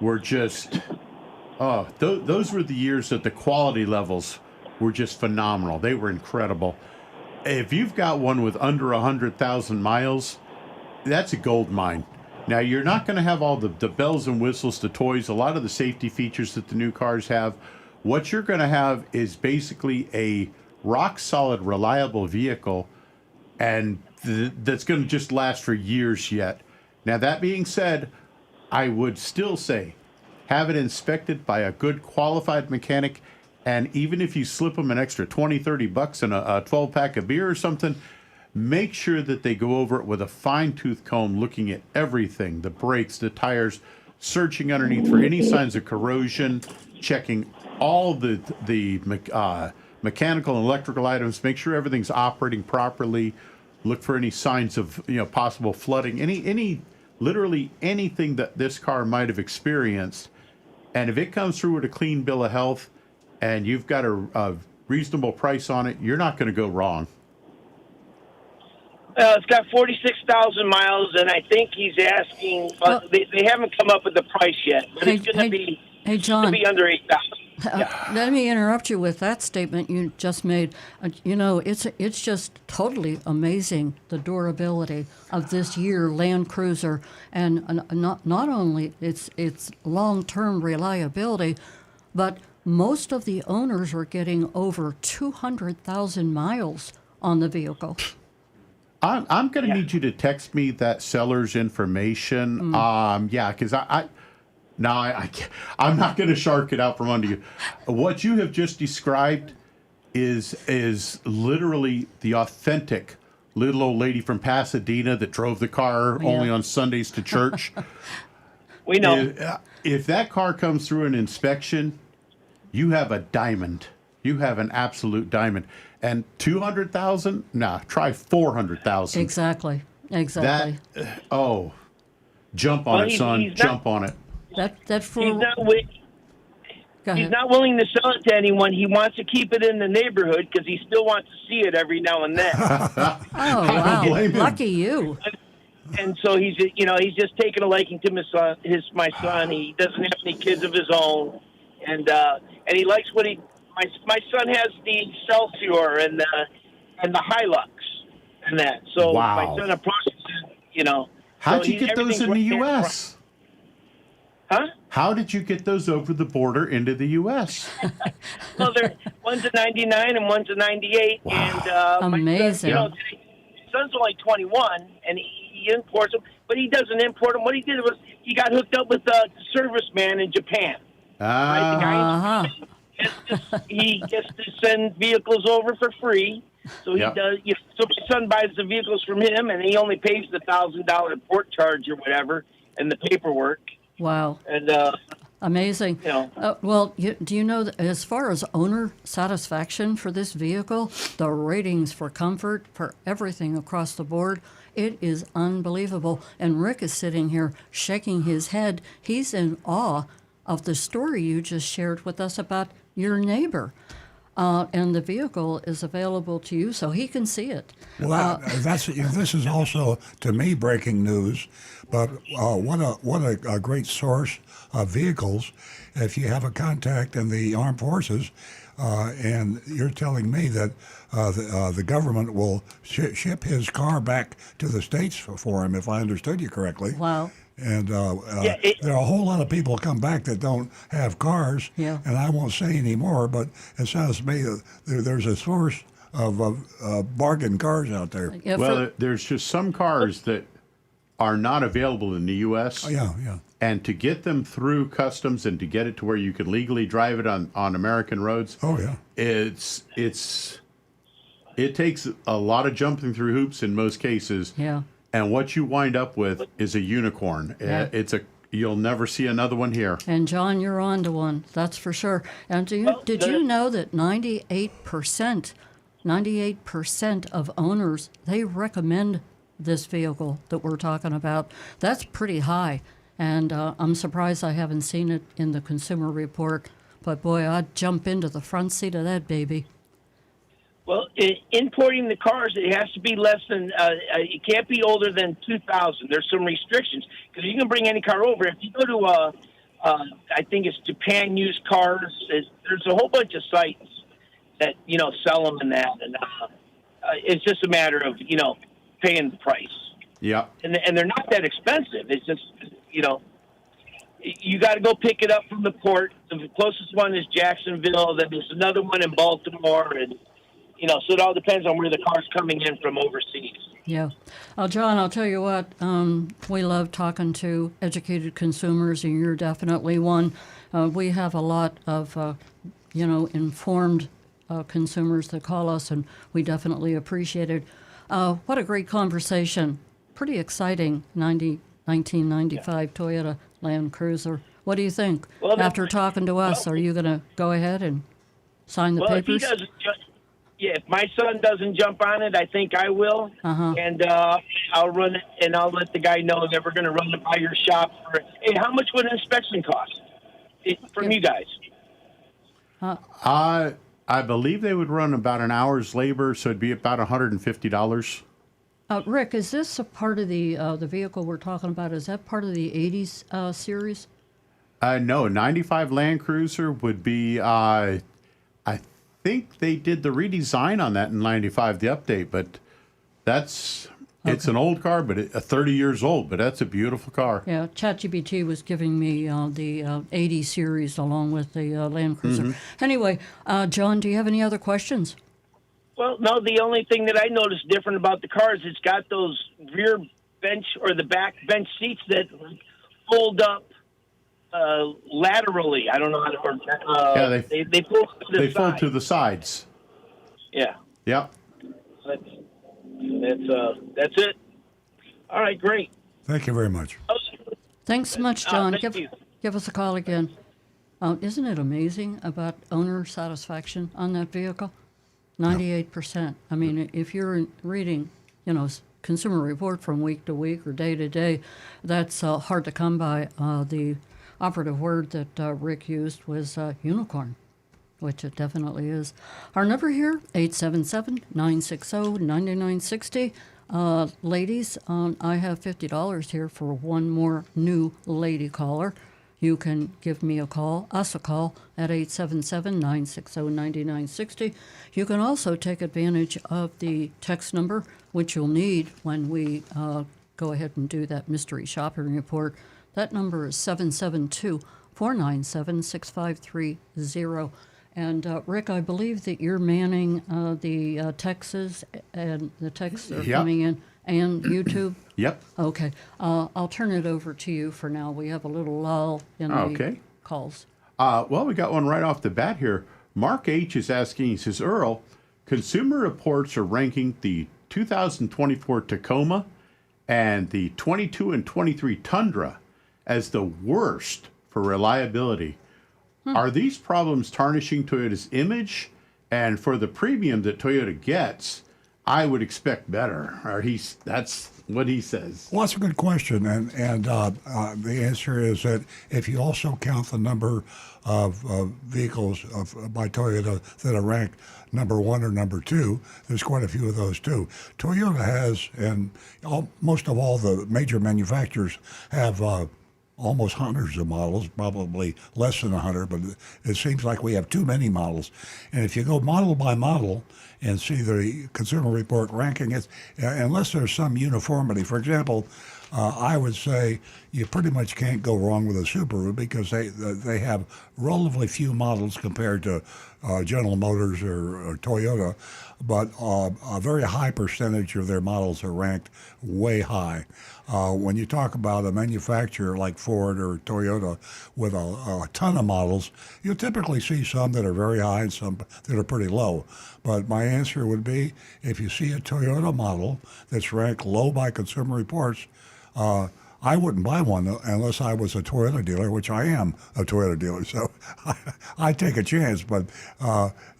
were just, those were the years that the quality levels were just phenomenal. They were incredible. If you've got one with under 100,000 miles, that's a gold mine. Now, you're not going to have all the bells and whistles, the toys, a lot of the safety features that the new cars have. What you're going to have is basically a rock-solid, reliable vehicle, and that's going to just last for years yet. Now, that being said, I would still say have it inspected by a good, qualified mechanic, and even if you slip them an extra $20, $30 in a 12-pack of beer or something, make sure that they go over it with a fine-tooth comb, looking at everything, the brakes, the tires, searching underneath for any signs of corrosion, checking all the mechanical and electrical items, make sure everything's operating properly, look for any signs of possible flooding, literally anything that this car might have experienced. And if it comes through with a clean bill of health and you've got a reasonable price on it, you're not going to go wrong. It's got 46,000 miles, and I think he's asking. They haven't come up with the price yet, but it's going to be. Hey, John. Be under 8,000. Yeah. Let me interrupt you with that statement you just made. It's just totally amazing, the durability of this year Land Cruiser, and not only its long-term reliability, but most of the owners are getting over 200,000 miles on the vehicle. I'm going to need you to text me that seller's information. Because I'm not going to shark it out from under you. What you have just described is literally the authentic little old lady from Pasadena that drove the car only on Sundays to church. We know. If that car comes through an inspection, you have a diamond. You have an absolute diamond. And 200,000? Nah, try 400,000. Exactly. Jump on it, son. Jump on it. That for. He's not willing to sell it to anyone. He wants to keep it in the neighborhood because he still wants to see it every now and then. Oh, wow! Lucky you. And so he's just taking a liking to my son. He doesn't have any kids of his own, and he likes what he. My son has the Excelsior and the Hilux and that. So my son approaches it, How'd you get those in the U.S.? Huh? How did you get those over the border into the U.S.? Well, one's a 99 and one's a 98. Wow. And amazing. My son's only 21, and he imports them, but he doesn't import them. What he did was he got hooked up with a serviceman in Japan. Uh-huh. He gets to send vehicles over for free. So he does. So my son buys the vehicles from him, and he only pays the $1,000 port charge or whatever, and the paperwork. Wow. And amazing. Do you know that as far as owner satisfaction for this vehicle, the ratings for comfort, for everything across the board, it is unbelievable. And Rick is sitting here shaking his head. He's in awe of the story you just shared with us about your neighbor. And the vehicle is available to you so he can see it. Well, this is also, to me, breaking news. But what a great source of vehicles. If you have a contact in the armed forces, and you're telling me that the government will ship his car back to the States for him, if I understood you correctly. Wow. And there are a whole lot of people come back that don't have cars, and I won't say any more, but it sounds to me that there's a source of bargain cars out there. Yeah, well, there's just some cars that are not available in the U.S. And to get them through customs and to get it to where you can legally drive it on American roads, it takes a lot of jumping through hoops in most cases. Yeah. And what you wind up with is a unicorn. Yeah. It's You'll never see another one here. And John, you're on to one, that's for sure. And did you know that 98% of owners, they recommend this vehicle that we're talking about? That's pretty high. And I'm surprised I haven't seen it in the Consumer Report. But boy, I'd jump into the front seat of that baby. Well, importing the cars, it has to be less than. It can't be older than 2000. There's some restrictions because you can bring any car over. If you go to, I think it's Japan used cars. There's a whole bunch of sites that sell them and that, and it's just a matter of paying the price. Yeah. And they're not that expensive. It's just you got to go pick it up from the port. The closest one is Jacksonville. Then there's another one in Baltimore, and so it all depends on where the car's coming in from overseas. Yeah. John, I'll tell you what, we love talking to educated consumers, and you're definitely one. We have a lot of, informed consumers that call us, and we definitely appreciate it. What a great conversation. Pretty exciting, 1995 Toyota Land Cruiser. What do you think? Well, after talking to us, are you going to go ahead and sign the papers? If he doesn't, if my son doesn't jump on it, I think I will. And I'll run it, and I'll let the guy know that we're going to run it by your shop. Hey, how much would an inspection cost from you guys? I believe they would run about an hour's labor, so it'd be about $150. Rick, is this a part of the vehicle we're talking about? Is that part of the 80s series? No, 95 Land Cruiser would be, I think they did the redesign on that in 95, the update, but it's an old car, but 30 years old, but that's a beautiful car. Yeah, ChatGPT was giving me the 80 series along with the Land Cruiser. Mm-hmm. Anyway, John, do you have any other questions? Well, no, the only thing that I noticed different about the car is it's got those rear bench or the back bench seats that fold up laterally. I don't know how to word that. They fold to the side. Fold to the sides. Yeah. Yep. That's it. All right, great. Thank you very much. Thanks so much, John. Thank you. Give us a call again. Isn't it amazing about owner satisfaction on that vehicle? 98%. I mean, if you're reading, Consumer Report from week to week or day to day, that's hard to come by. The operative word that Rick used was unicorn, which it definitely is. Our number here, 877-960-9960. Ladies, I have $50 here for one more new lady caller. You can give me us a call at 877-960-9960. You can also take advantage of the text number, which you'll need when we go ahead and do that mystery shopping report. That number is 772-497-6530. And Rick, I believe that you're manning the texts and the texts are coming in, and YouTube. Yep. Okay. I'll turn it over to you for now. We have a little lull in the calls. Well, we got one right off the bat here. Mark H. is asking, he says, Earl, Consumer Reports are ranking the 2024 Tacoma and the 22 and 23 Tundra as the worst for reliability. Are these problems tarnishing Toyota's image? And for the premium that Toyota gets, I would expect better. Or that's what he says. Well, that's a good question, and the answer is that if you also count the number of vehicles by Toyota that are ranked number 1 or number 2, there's quite a few of those too. Toyota has, and most of all the major manufacturers have almost hundreds of models, probably less than 100, but it seems like we have too many models. And if you go model by model and see the Consumer Report ranking it, unless there's some uniformity. For example, I would say you pretty much can't go wrong with a Subaru because they have relatively few models compared to General Motors or Toyota, but a very high percentage of their models are ranked way high. When you talk about a manufacturer like Ford or Toyota with a ton of models, you'll typically see some that are very high and some that are pretty low. But my answer would be, if you see a Toyota model that's ranked low by Consumer Reports, I wouldn't buy one unless I was a Toyota dealer, which I am a Toyota dealer. So I take a chance. But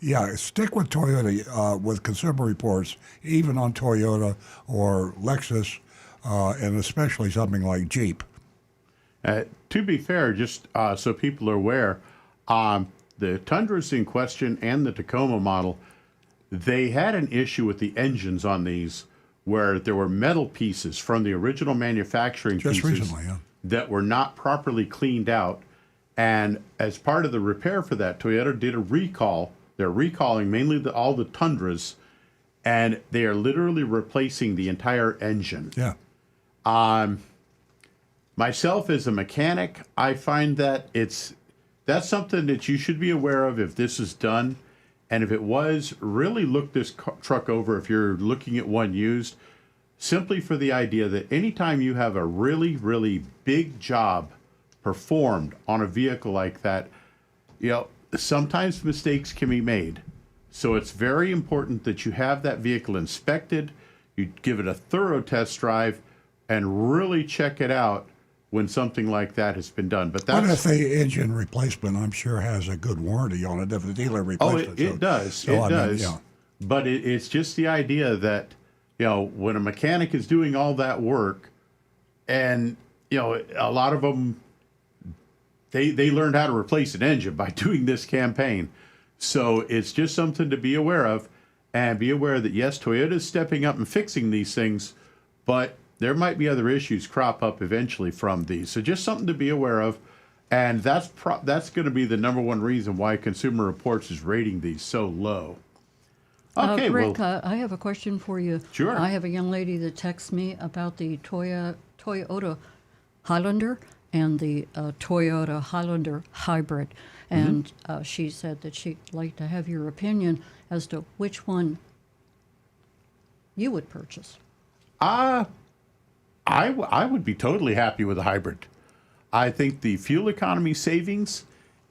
yeah, stick with Toyota with Consumer Reports, even on Toyota or Lexus, and especially something like Jeep. To be fair, just so people are aware, the Tundras in question and the Tacoma model, they had an issue with the engines on these where there were metal pieces from the original manufacturing Just pieces recently, yeah. that were not properly cleaned out. And as part of the repair for that, Toyota did a recall. They're recalling mainly all the Tundras, and they are literally replacing the entire engine. Yeah. Myself as a mechanic, I find that that's something that you should be aware of if this is done. And if it was, really look this truck over if you're looking at one used, simply for the idea that anytime you have a really, really big job performed on a vehicle like that, sometimes mistakes can be made. So it's very important that you have that vehicle inspected, you give it a thorough test drive, and really check it out when something like that has been done. But What if the engine replacement, I'm sure, has a good warranty on it if the dealer replaces it? It does. So, It I does. mean, yeah. But it's just the idea that, when a mechanic is doing all that work, and, a lot of them, they learned how to replace an engine by doing this campaign. So it's just something to be aware of, and be aware that, yes, Toyota's stepping up and fixing these things, but there might be other issues crop up eventually from these. So just something to be aware of. And that's going to be the number one reason why Consumer Reports is rating these so low. Okay, Rick, I have a question for you. Sure. I have a young lady that texts me about the Toyota Highlander and the Toyota Highlander hybrid. And she said that she'd like to have your opinion as to which one you would purchase. I would be totally happy with a hybrid. I think the fuel economy savings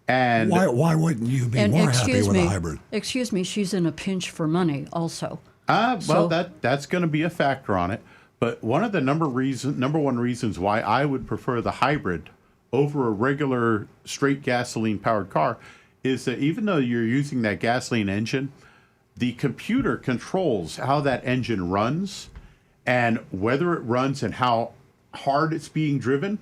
and Why wouldn't you be more happy with a hybrid? Excuse me, she's in a pinch for money also. that's going to be a factor on it. But one of the number one reasons why I would prefer the hybrid over a regular straight gasoline powered car is that even though you're using that gasoline engine, the computer controls how that engine runs and whether it runs and how hard it's being driven.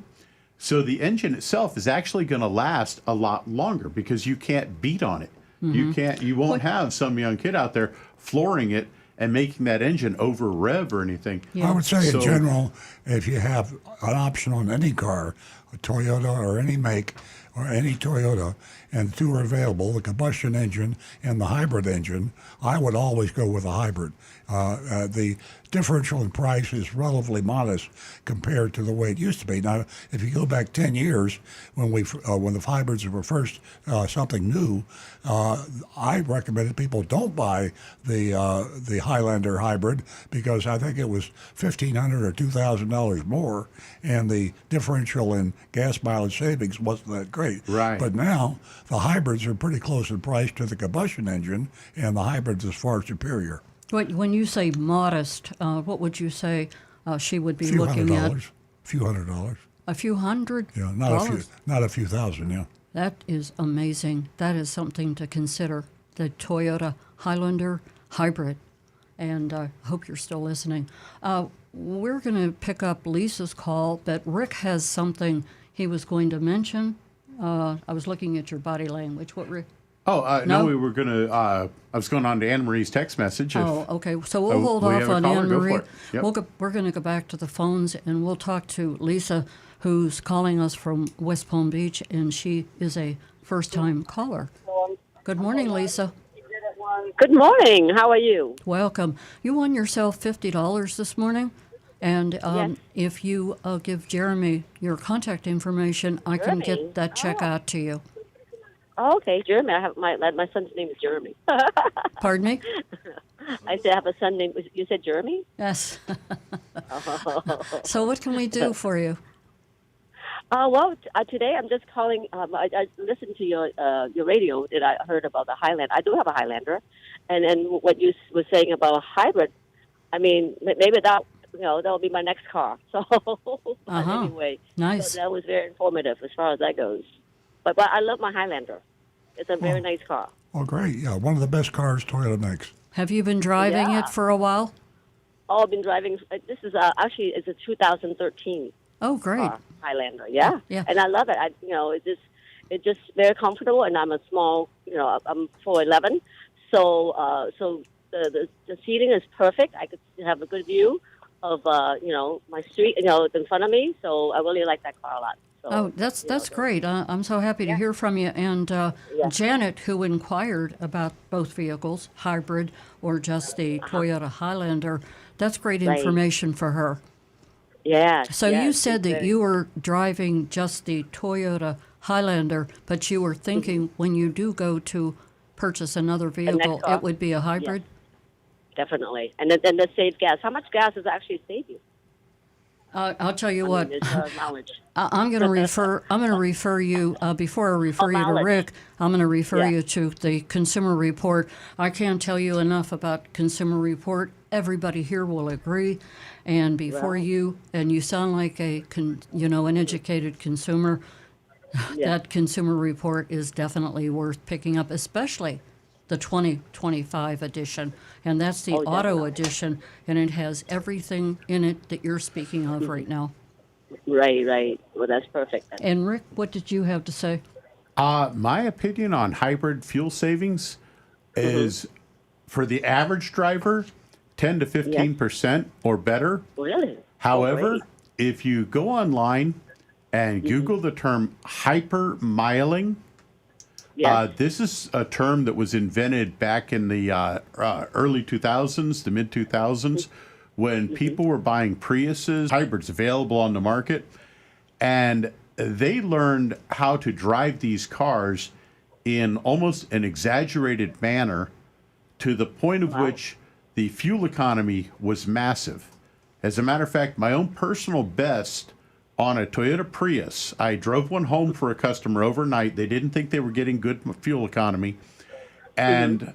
So the engine itself is actually going to last a lot longer because you can't beat on it. You won't have some young kid out there flooring it and making that engine over rev or anything. I would say in general, if you have an option on any car, a Toyota or any make or any Toyota, and two are available, the combustion engine and the hybrid engine, I would always go with a hybrid. The differential in price is relatively modest compared to the way it used to be. Now, if you go back 10 years, when the hybrids were first something new, I recommended people don't buy the Highlander hybrid because I think it was $1,500 or $2,000 more, and the differential in gas mileage savings wasn't that great. Right. But now the hybrids are pretty close in price to the combustion engine, and the hybrids is far superior. When you say modest, what would you say she would be looking at? Few $100. A few $100? Yeah, not a few thousand. Yeah. That is amazing. That is something to consider. The Toyota Highlander hybrid. And I hope you're still listening. We're going to pick up Lisa's call, but Rick has something he was going to mention. I was looking at your body language. What, Rick? No, we were going to, I was going on to Anne Marie's text message. Okay. So we'll hold we off have a on caller? Anne Go Marie. for it. Yep. We're going to go back to the phones, and we'll talk to Lisa, who's calling us from West Palm Beach, and she is a first-time caller. Good morning, Lisa. Good morning. How are you? Welcome. You won yourself $50 this morning, and Yes. if you give Jeremy your contact information, I can get that check out to you. Oh, okay, Jeremy. I have my son's name is Jeremy. Pardon me? I said I have a son named. You said Jeremy? Yes. So what can we do for you? Today I'm just calling. I listened to your radio that I heard about the Highlander. I do have a Highlander, and then what you were saying about a hybrid. I mean, maybe that that will be my next car. So, but anyway, Nice. so that was very informative as far as that goes. But I love my Highlander. It's a very nice car. Oh, great. Yeah, one of the best cars Toyota makes. Have you been driving Yeah. it for a while? Oh, I've been driving. This is actually it's a 2013 Oh, great. car, Highlander. Yeah, Yeah. and I love it. It's just very comfortable, and I'm a small. I'm 4'11", so the seating is perfect. I could have a good view of my street, in front of me. So I really like that car a lot. So, Oh, that's great. I'm so happy to hear from you. And Janet, who inquired about both vehicles, hybrid or just the Toyota Highlander, that's great Right. information for her. Yeah. So you said that you were driving just the Toyota Highlander, but you were thinking when you do go to purchase another vehicle, car. it would be a hybrid? Definitely, and then the save gas. How much gas does it actually save you? I'll tell you I what. mean, it's knowledge. I'm going to refer you before I refer you to knowledge. Rick. I'm going to refer Yeah. you to the Consumer Report. I can't tell you enough about Consumer Report. Everybody here will agree. And before you sound like an educated consumer. That Consumer Report is definitely worth picking up, especially the 2025 edition. And that's the auto edition, and it has everything in it that you're speaking of right now. Right. Well, that's perfect. And Rick, what did you have to say? My opinion on hybrid fuel savings is for the average driver, 10 to 15% or better. Really? However, great. if you go online and Google the term hypermiling, this is a term that was invented back in the early 2000s, the mid 2000s, when people were buying Priuses, hybrids available on the market, and they learned how to drive these cars in almost an exaggerated manner to the point of which the fuel economy was massive. As a matter of fact, my own personal best on a Toyota Prius, I drove one home for a customer overnight. They didn't think they were getting good fuel economy. And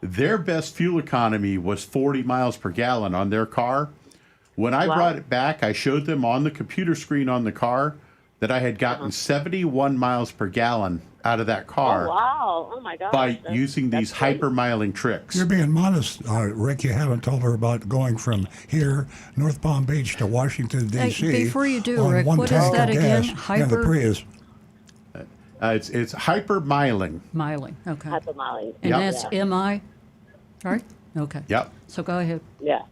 their best fuel economy was 40 miles per gallon on their car. When I brought it back, I showed them on the computer screen on the car that I had gotten 71 miles per gallon out of that car Oh, wow. Oh, my gosh. by using these that's great. hypermiling tricks. You're being modest, Rick. You haven't told her about going from here, North Palm Beach, to Washington, D.C. Hey, before you do, on Rick, one what is tank that of again? gas in the Prius. It's hypermiling. Miling, okay. Hypermiling. And Yep. that's M-I? Right? Okay. Yep. So go ahead. Yeah.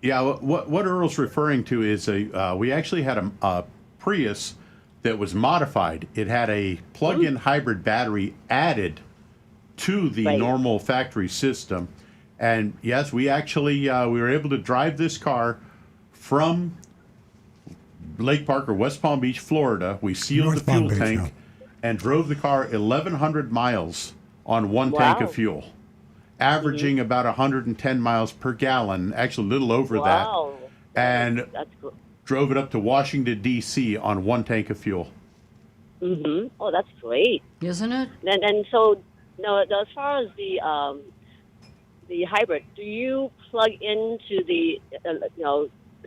What Earl's referring to is we actually had a Prius that was modified. It had a plug-in hybrid battery added to the normal factory system. And yes, we actually we were able to drive this car from Lake Park or West Palm Beach, Florida. We sealed North the fuel Palm Beach, tank yeah. and drove the car 1,100 miles on one tank of fuel, averaging about 110 miles per gallon, actually a little over that. And That's good. drove it up to Washington, D.C. on one tank of fuel. Oh, that's great. Isn't it? And so, as far as the hybrid, do you plug into the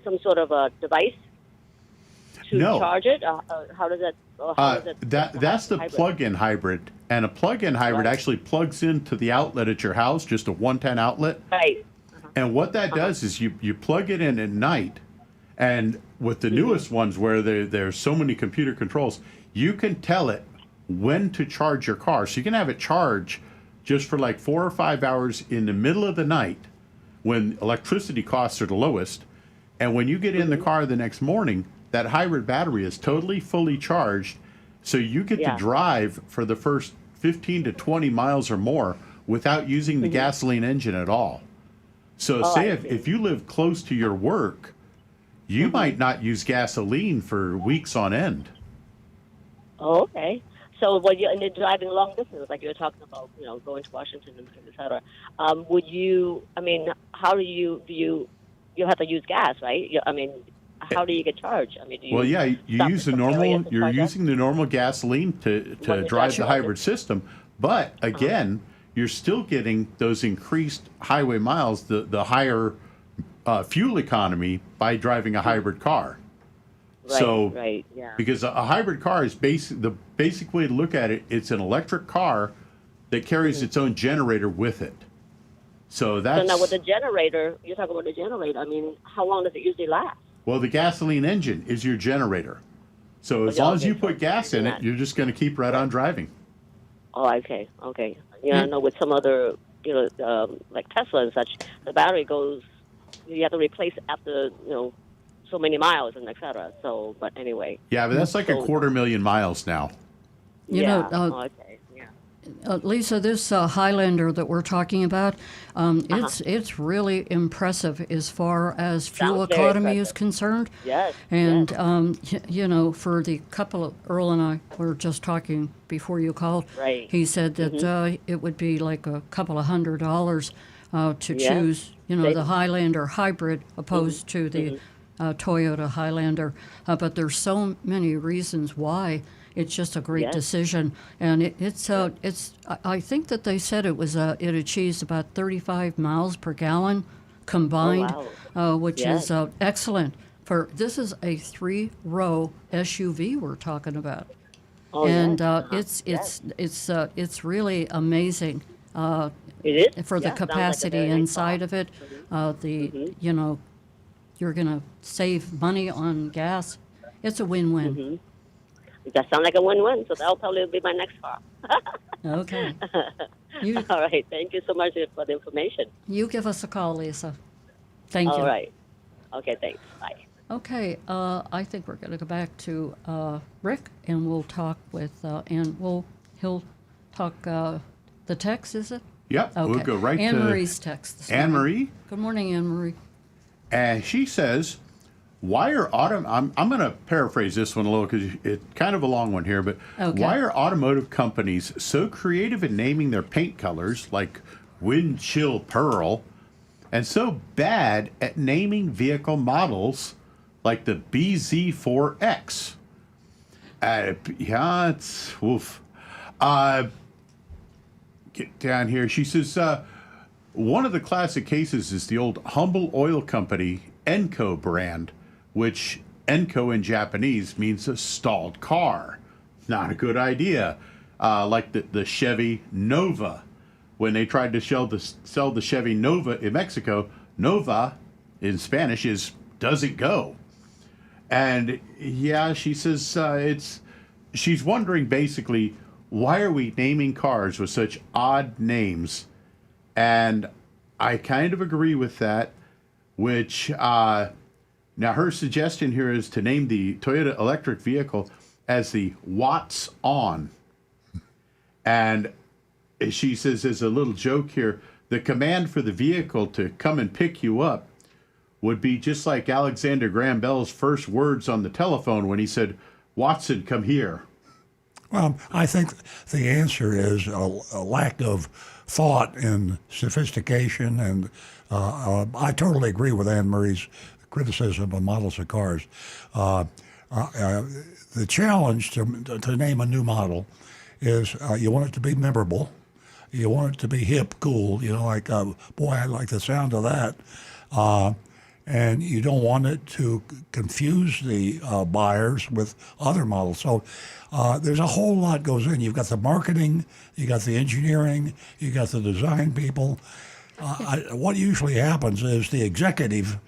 some sort of a device to No. charge it? How does that? How does it That's the hybrid? plug-in hybrid. And a plug-in hybrid actually plugs into the outlet at your house, just a 110 outlet. Right. And what that does is you plug it in at night, and with the newest ones where there's so many computer controls, you can tell it when to charge your car. So you can have it charge just for like 4 or 5 hours in the middle of the night when electricity costs are the lowest. And when you get in the car the next morning, that hybrid battery is totally fully charged. So you get to drive for the first 15 to 20 miles or more without using the gasoline engine at all. So say if you live close to your work, you might not use gasoline for weeks on end. Oh, okay. So when you're driving long distance, like you were talking about, going to Washington and et cetera, would you? I mean, how do you have to use gas, right? How do you get charged? I mean, do you? Well, yeah, you stop use at the some area normal. to You're charge up? using the normal gasoline to When you drive the charge it. hybrid system, but again, you're still getting those increased highway miles, the higher fuel economy by driving a hybrid car. Right, So, right, yeah. because a hybrid car is the basic way to look at it, it's an electric car that carries its own generator with it. So So that's now with the generator, you're talking about the generator. I mean, how long does it usually last? well, the gasoline engine is your generator. So as yeah, long as okay, you so put gas in it, that. you're just going to keep right on driving. Oh, okay, okay. Yeah, I know with some other, like Tesla and such, the battery goes. You have to replace it after so many miles and et cetera. So, but anyway. Yeah, but that's like a 250,000 miles now. You yeah. know, Okay. Yeah. Lisa, this Highlander that we're talking about, it's really impressive as far as fuel Sounds very economy is impressive. concerned. Yes. And, yes. for the couple of, Earl and I were just talking before you called. Right. He said that it would be like a couple of $100 to Yeah. choose, the Savings. Highlander hybrid opposed to the Toyota Highlander. But there's so many reasons why. It's just a great Yes. decision, and it's. I think that they said it was. It achieves about 35 miles per gallon combined, which Yes. is excellent. This is a 3-row SUV we're talking about, Oh, and yes. it's really amazing. It is For the Yeah, sounds like a capacity very nice inside car. of it, you're gonna save money on gas. It's a win-win. That sounds like a win-win. So that'll probably be my next car. Okay. All right. Thank you so much for the information. You give us a call, Lisa. Thank you. All right. Okay. Thanks. Bye. Okay, I think we're going to go back to Rick, and we'll talk with, he'll talk the text, is it? Yep, Okay. we'll go right Anne to Marie's text this Anne morning. Marie. Good morning, Anne Marie. And she says, why are I'm going to paraphrase this one a little because it's kind of a long one here, but Okay. why are automotive companies so creative in naming their paint colors like wind chill pearl and so bad at naming vehicle models like the BZ4X? Yeah, it's woof. Get down here. She says, one of the classic cases is the old Humble Oil Company Enco brand, which Enco in Japanese means a stalled car. Not a good idea. Like the Chevy Nova. When they tried to sell the Chevy Nova in Mexico, Nova in Spanish is doesn't go. And yeah, she says she's wondering basically, why are we naming cars with such odd names? And I kind of agree with that, which now her suggestion here is to name the Toyota electric vehicle as the Watts On. And she says, as a little joke here, the command for the vehicle to come and pick you up would be just like Alexander Graham Bell's first words on the telephone when he said, "Watson, come here." Well, I think the answer is a lack of thought and sophistication, and I totally agree with Anne Marie's criticism of models of cars. The challenge to name a new model is you want it to be memorable, you want it to be hip, cool, like, boy, I like the sound of that. And you don't want it to confuse the buyers with other models. So there's a whole lot goes in. You've got the marketing, you got the engineering, you got the design people. What usually happens is the executive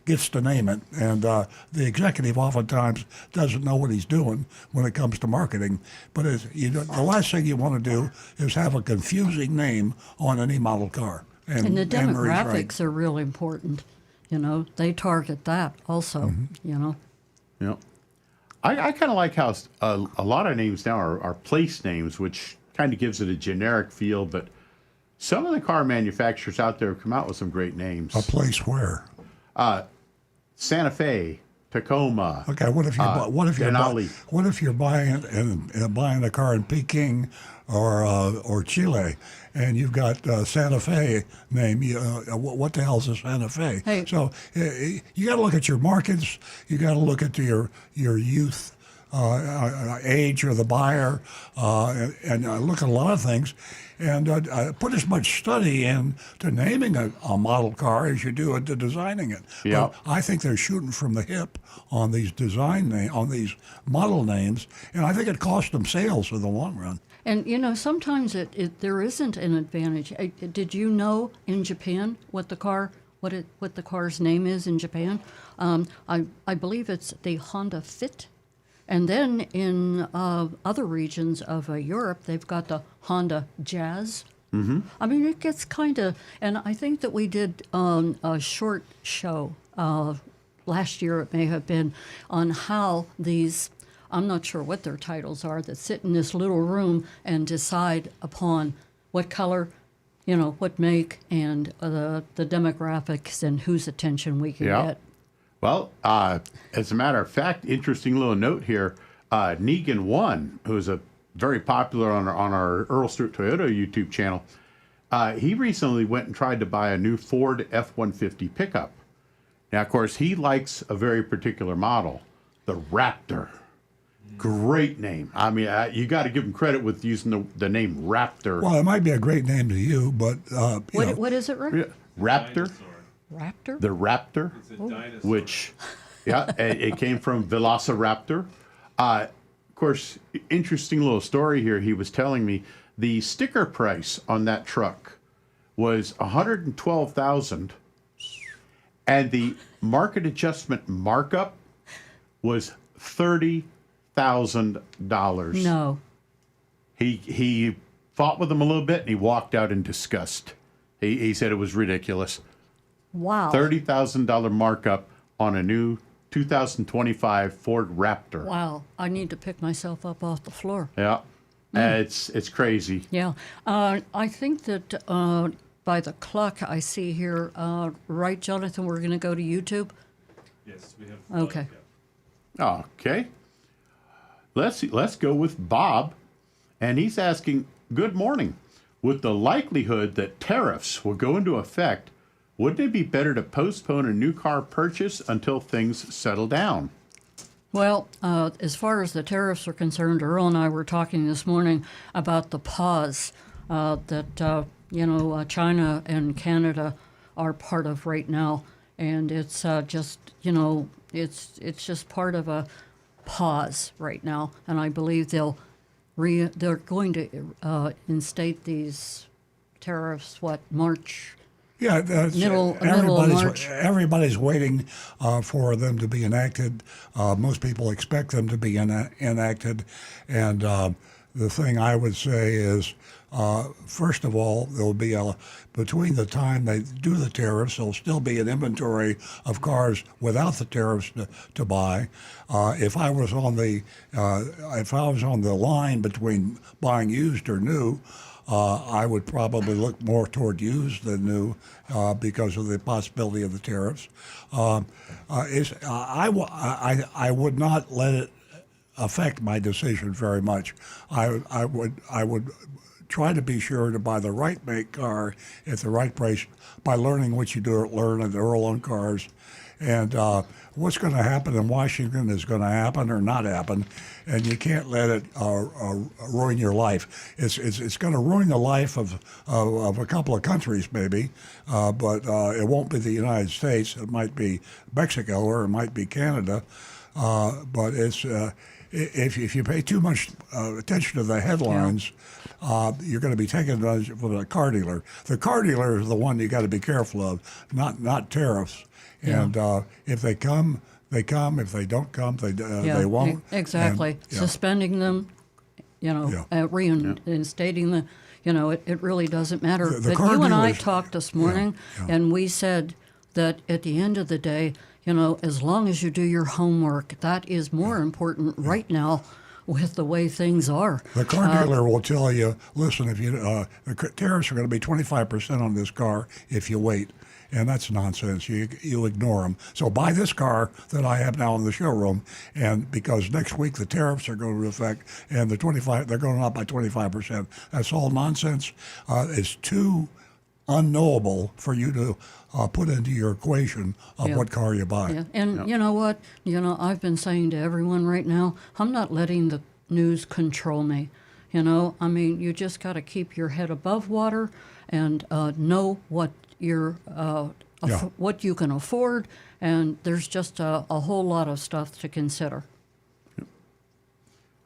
gets to name it, and the executive oftentimes doesn't know what he's doing when it comes to marketing. But the last thing you want to do is have a confusing name on any model car. And the Anne Marie's right. demographics are real important. They target that also, Yeah. I kind of like how a lot of names now are place names, which kind of gives it a generic feel, but some of the car manufacturers out there have come out with some great names. A place where? Santa Fe, Tacoma. Okay, what if you're buying a car in Peking or Chile, and you've got Santa Fe name? What the hell is a Santa Fe? Hey. So you got to look at your markets. You got to look at your youth age of the buyer, and look at a lot of things, and put as much study into naming a model car as you do into designing it. Yeah. But I think they're shooting from the hip on these on these model names, and I think it cost them sales in the long run. And sometimes there isn't an advantage. Did you know in Japan what the car's name is in Japan? I believe it's the Honda Fit, and then in other regions of Europe they've got the Honda Jazz. Mm-hmm. I mean, it gets kind of, and I think that we did a short show last year. It may have been on how these. I'm not sure what their titles are, that sit in this little room and decide upon what color, what make, and the demographics and whose attention we can get. Well, as a matter of fact, interesting little note here. Negan One, who's a very popular on our Earl Stewart Toyota YouTube channel, he recently went and tried to buy a new Ford F-150 pickup. Now, of course, he likes a very particular model, the Raptor. Great name. I mean, you got to give him credit with using the name Raptor. Well, it might be a great name to you, but What is it, Rick? Raptor. Raptor? The Raptor, which, it came from Velociraptor. Of course, interesting little story here. He was telling me the sticker price on that truck was $112,000, and the market adjustment markup was $30,000. No. He fought with him a little bit, and he walked out in disgust. He said it was ridiculous. Wow. $30,000 markup on a new 2025 Ford Raptor. Wow. I need to pick myself up off the floor. Yeah. It's crazy. Yeah. I think that by the clock I see here, right, Jonathan, we're going to go to YouTube? Yes, we have. Okay. Yeah. Okay. Let's go with Bob, and he's asking, good morning. With the likelihood that tariffs will go into effect, wouldn't it be better to postpone a new car purchase until things settle down? Well, as far as the tariffs are concerned, Earl and I were talking this morning about the pause that China and Canada are part of right now, and it's just it's just part of a pause right now, and I believe they're going to instate these tariffs. March? Yeah, middle of March. Everybody's waiting for them to be enacted. Most people expect them to be enacted. And the thing I would say is, first of all, there'll be between the time they do the tariffs, there'll still be an inventory of cars without the tariffs to buy. If I was on the line between buying used or new, I would probably look more toward used than new because of the possibility of the tariffs. I would not let it affect my decision very much. I would try to be sure to buy the right make car at the right price by learning what you learn at Earl on Cars. And what's going to happen in Washington is going to happen or not happen, and you can't let it ruin your life. It's going to ruin the life of a couple of countries maybe, but it won't be the United States. It might be Mexico or it might be Canada. But it's if you pay too much attention to the headlines, you're going to be taken advantage of the car dealer. The car dealer is the one you got to be careful of, not tariffs. And if they come, they come. If they don't come, they won't. Exactly. And, suspending them, reinstating them. It really doesn't matter. The but car you and I dealers- talked this morning, and we said that at the end of the day, as long as you do your homework, that is more important right now with the way things are. The car dealer will tell you, listen, if the tariffs are going to be 25% on this car if you wait. And that's nonsense. You ignore them. So buy this car that I have now in the showroom, and because next week the tariffs are going to affect, and they're going up by 25%. That's all nonsense. It's too unknowable for you to put into your equation of Yeah. what car you buy. Yeah. And you know what? I've been saying to everyone right now, I'm not letting the news control me. You just got to keep your head above water and know what what you can afford. And there's just a whole lot of stuff to consider.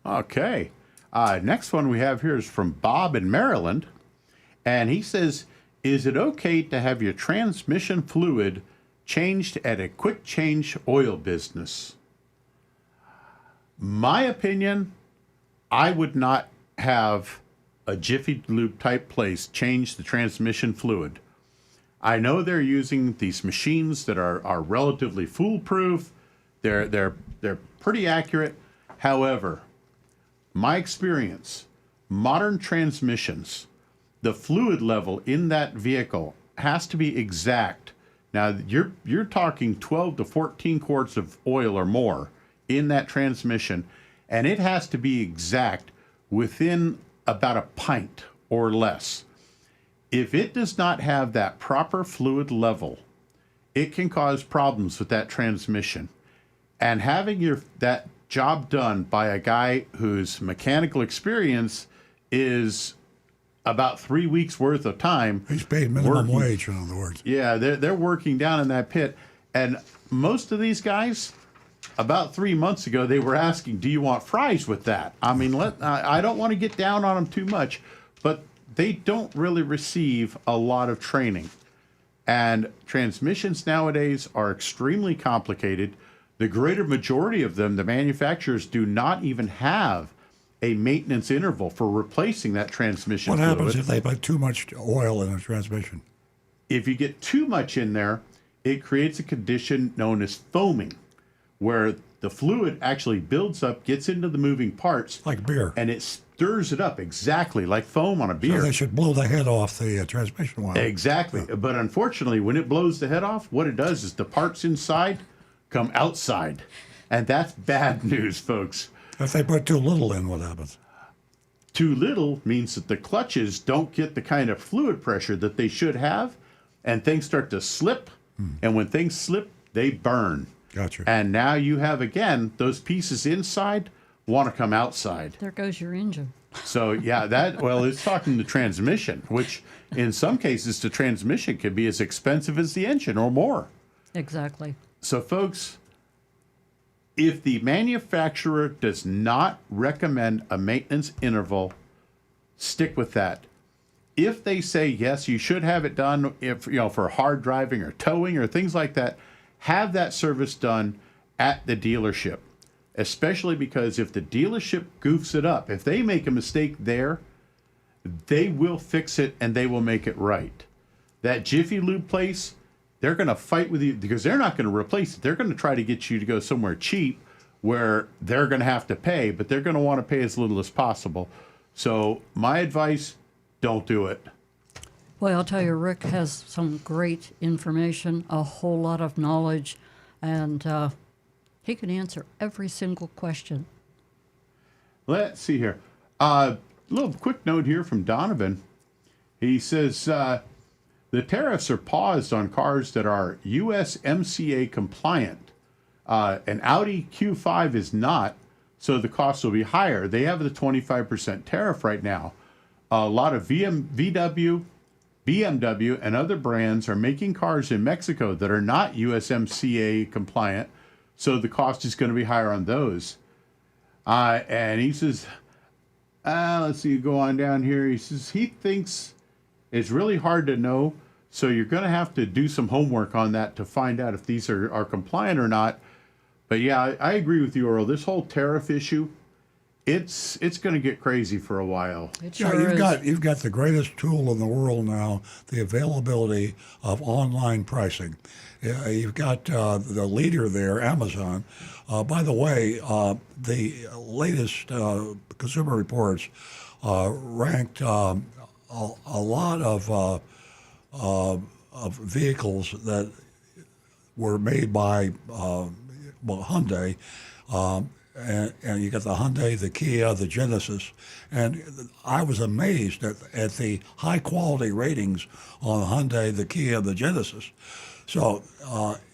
Okay. Next one we have here is from Bob in Maryland. And he says, is it okay to have your transmission fluid changed at a quick change oil business? My opinion, I would not have a Jiffy Lube type place change the transmission fluid. I know they're using these machines that are relatively foolproof. They're pretty accurate. However, my experience, modern transmissions, the fluid level in that vehicle has to be exact. Now you're talking 12 to 14 quarts of oil or more in that transmission, and it has to be exact within about a pint or less. If it does not have that proper fluid level, it can cause problems with that transmission. And having that job done by a guy whose mechanical experience is about 3 weeks worth of time. He's paid minimum wage, in other words. Yeah, they're working down in that pit. And most of these guys, about 3 months ago, they were asking, do you want fries with that? I mean, I don't want to get down on them too much, but they don't really receive a lot of training. And transmissions nowadays are extremely complicated. The greater majority of them, the manufacturers, do not even have a maintenance interval for replacing that transmission What fluid. happens if they put too much oil in a transmission? If you get too much in there, it creates a condition known as foaming, where the fluid actually builds up, gets into the moving parts. Like beer. And it stirs it up exactly like foam on a beer. So they should blow the head off the transmission wire. Exactly. Yeah. But unfortunately, when it blows the head off, what it does is the parts inside come outside. And that's bad news, folks. If they put too little in, what happens? Too little means that the clutches don't get the kind of fluid pressure that they should have, and things start to slip. And when things slip, they burn. Gotcha. And now you have, again, those pieces inside want to come outside. There goes your engine. So, yeah, it's talking the transmission, which in some cases the transmission can be as expensive as the engine or more. Exactly. So, folks, if the manufacturer does not recommend a maintenance interval, stick with that. If they say, yes, you should have it done for hard driving or towing or things like that, have that service done at the dealership, especially because if the dealership goofs it up, if they make a mistake there, they will fix it and they will make it right. That Jiffy Lube place, they're going to fight with you because they're not going to replace it. They're going to try to get you to go somewhere cheap where they're going to have to pay, but they're going to want to pay as little as possible. So my advice, don't do it. Well, I'll tell you, Rick has some great information, a whole lot of knowledge, and he can answer every single question. Let's see here. Little quick note here from Donovan. He says the tariffs are paused on cars that are USMCA compliant. An Audi Q5 is not, so the cost will be higher. They have the 25% tariff right now. A lot of VW, BMW, and other brands are making cars in Mexico that are not USMCA compliant, so the cost is going to be higher on those. And he says, let's see, go on down here. He says he thinks it's really hard to know, so you're going to have to do some homework on that to find out if these are compliant or not. But yeah, I agree with you, Earl. This whole tariff issue, it's going to get crazy for a while. It sure is. You've got the greatest tool in the world now, the availability of online pricing. You've got the leader there, Amazon. By the way, the latest Consumer Reports ranked a lot of vehicles that were made by Hyundai and you got the Hyundai, the Kia, the Genesis, and I was amazed at the high quality ratings on the Hyundai, the Kia, the Genesis. So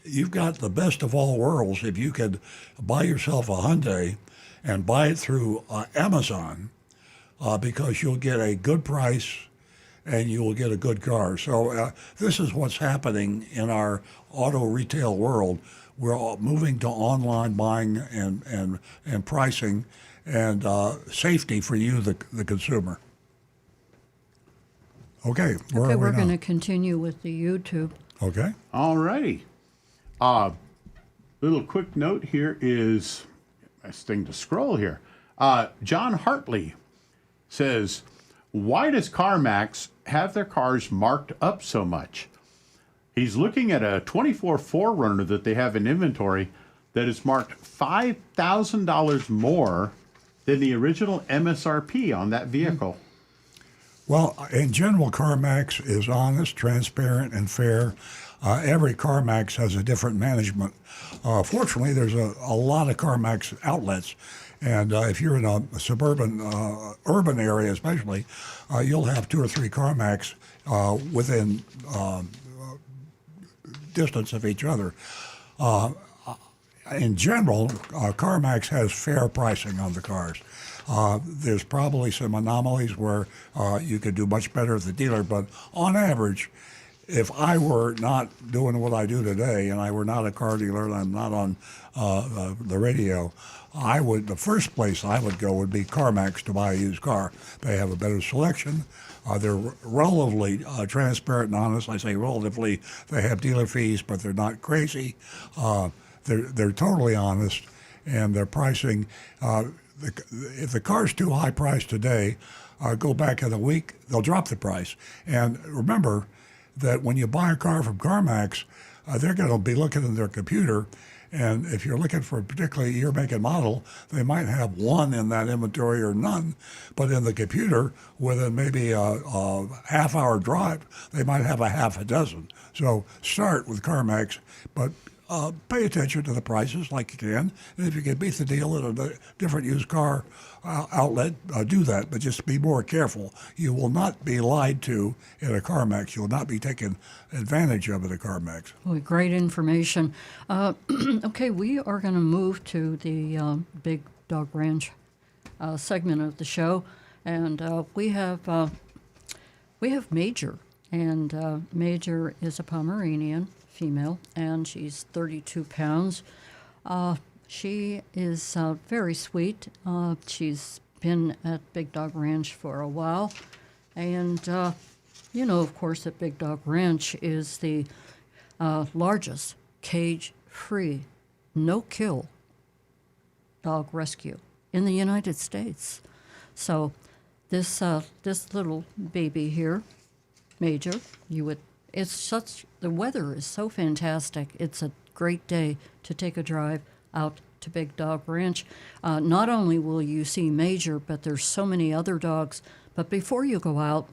you've got the best of all worlds if you could buy yourself a Hyundai and buy it through Amazon, because you'll get a good price and you will get a good car. So this is what's happening in our auto retail world. We're all moving to online buying and pricing and safety for you, the consumer. Okay, where Okay, are we we're now? going to continue with the YouTube. Okay. All righty. Little quick note here is, nice thing to scroll here. John Hartley says, why does CarMax have their cars marked up so much? He's looking at a 24 4Runner that they have in inventory that is marked $5,000 more than the original MSRP on that vehicle. Well, in general, CarMax is honest, transparent, and fair. Every CarMax has a different management. Fortunately, there's a lot of CarMax outlets. And if you're in a suburban, urban area especially, you'll have 2 or 3 CarMax within distance of each other. In general, CarMax has fair pricing on the cars. There's probably some anomalies where you could do much better at the dealer, but on average, if I were not doing what I do today and I were not a car dealer and I'm not on the radio, the first place I would go would be CarMax to buy a used car. They have a better selection. They're relatively transparent and honest. I say relatively. They have dealer fees, but they're not crazy. They're totally honest, and their pricing. If the car's too high priced today, go back in a week, they'll drop the price. And remember that when you buy a car from CarMax, they're going to be looking in their computer. And if you're looking for a particular year, make, and model, they might have one in that inventory or none. But in the computer, within maybe a half-hour drive, they might have a half a dozen. So start with CarMax, but pay attention to the prices like you can. And if you can beat the deal at a different used car outlet, do that. But just be more careful. You will not be lied to at a CarMax. You will not be taken advantage of at a CarMax. Boy, great information. Okay, we are going to move to the Big Dog Ranch segment of the show, and we have Major, and Major is a Pomeranian female, and she's 32 pounds. She is very sweet. She's been at Big Dog Ranch for a while, and you know, of course, that Big Dog Ranch is the largest cage-free, no-kill dog rescue in the United States. So this little baby here, Major, the weather is so fantastic. It's a great day to take a drive out to Big Dog Ranch. Not only will you see Major, but there's so many other dogs. But before you go out,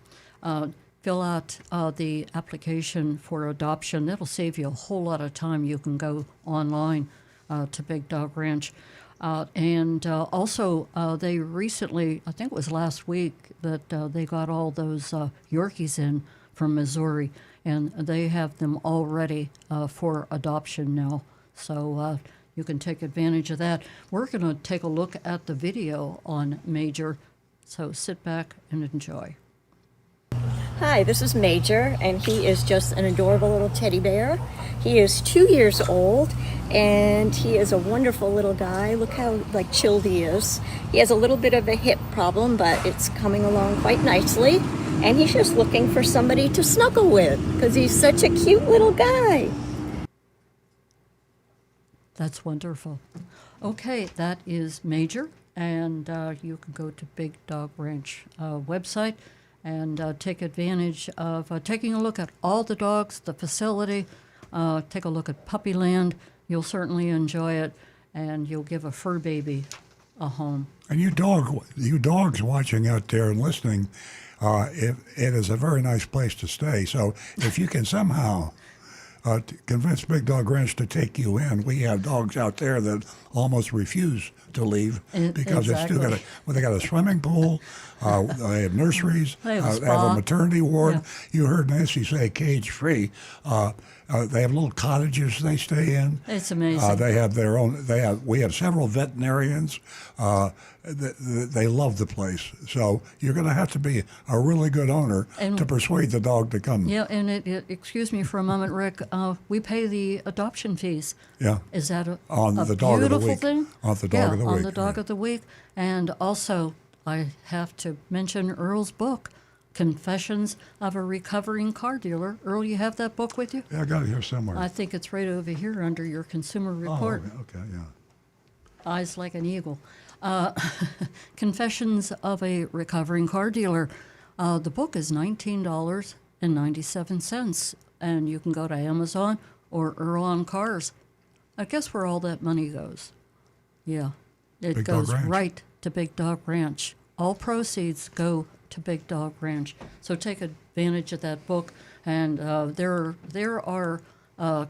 fill out the application for adoption. That'll save you a whole lot of time. You can go online to Big Dog Ranch. And also, they recently, I think it was last week, that they got all those Yorkies in from Missouri, and they have them all ready for adoption now. So you can take advantage of that. We're going to take a look at the video on Major, so sit back and enjoy. Hi, this is Major, and he is just an adorable little teddy bear. He is 2 years old, and he is a wonderful little guy. Look how chilled he is. He has a little bit of a hip problem, but it's coming along quite nicely. And he's just looking for somebody to snuggle with, because he's such a cute little guy. That's wonderful. Okay, that is Major, and you can go to Big Dog Ranch website and take advantage of taking a look at all the dogs, the facility, take a look at Puppyland. You'll certainly enjoy it, and you'll give a fur baby a home. And you dogs watching out there and listening, it is a very nice place to stay. So if you can somehow to convince Big Dog Ranch to take you in. We have dogs out there that almost refuse to leave because it's still Exactly. they got a swimming pool, they have nurseries, They have a they have a spa. maternity ward. Yeah. You heard Nancy say cage free. They have little cottages they stay in. It's amazing. They have their own. We have several veterinarians. They love the place. So you're going to have to be a really good owner And- to persuade the dog to come. Yeah, and excuse me for a moment, Rick. We pay the adoption fees. Yeah. Is that a On a the dog of the beautiful week. thing? On the dog yeah, of the on week, the dog right. of the week. And also, I have to mention Earl's book, Confessions of a Recovering Car Dealer. Earl, you have that book with you? Yeah, I got it here somewhere. I think it's right over here under your consumer report. Oh, okay, yeah. Eyes like an eagle. Confessions of a Recovering Car Dealer. The book is $19.97, and you can go to Amazon or Earl on Cars. I guess where all that money goes. Yeah, it Big Dog goes Ranch. right to Big Dog Ranch. All proceeds go to Big Dog Ranch. So take advantage of that book. And there are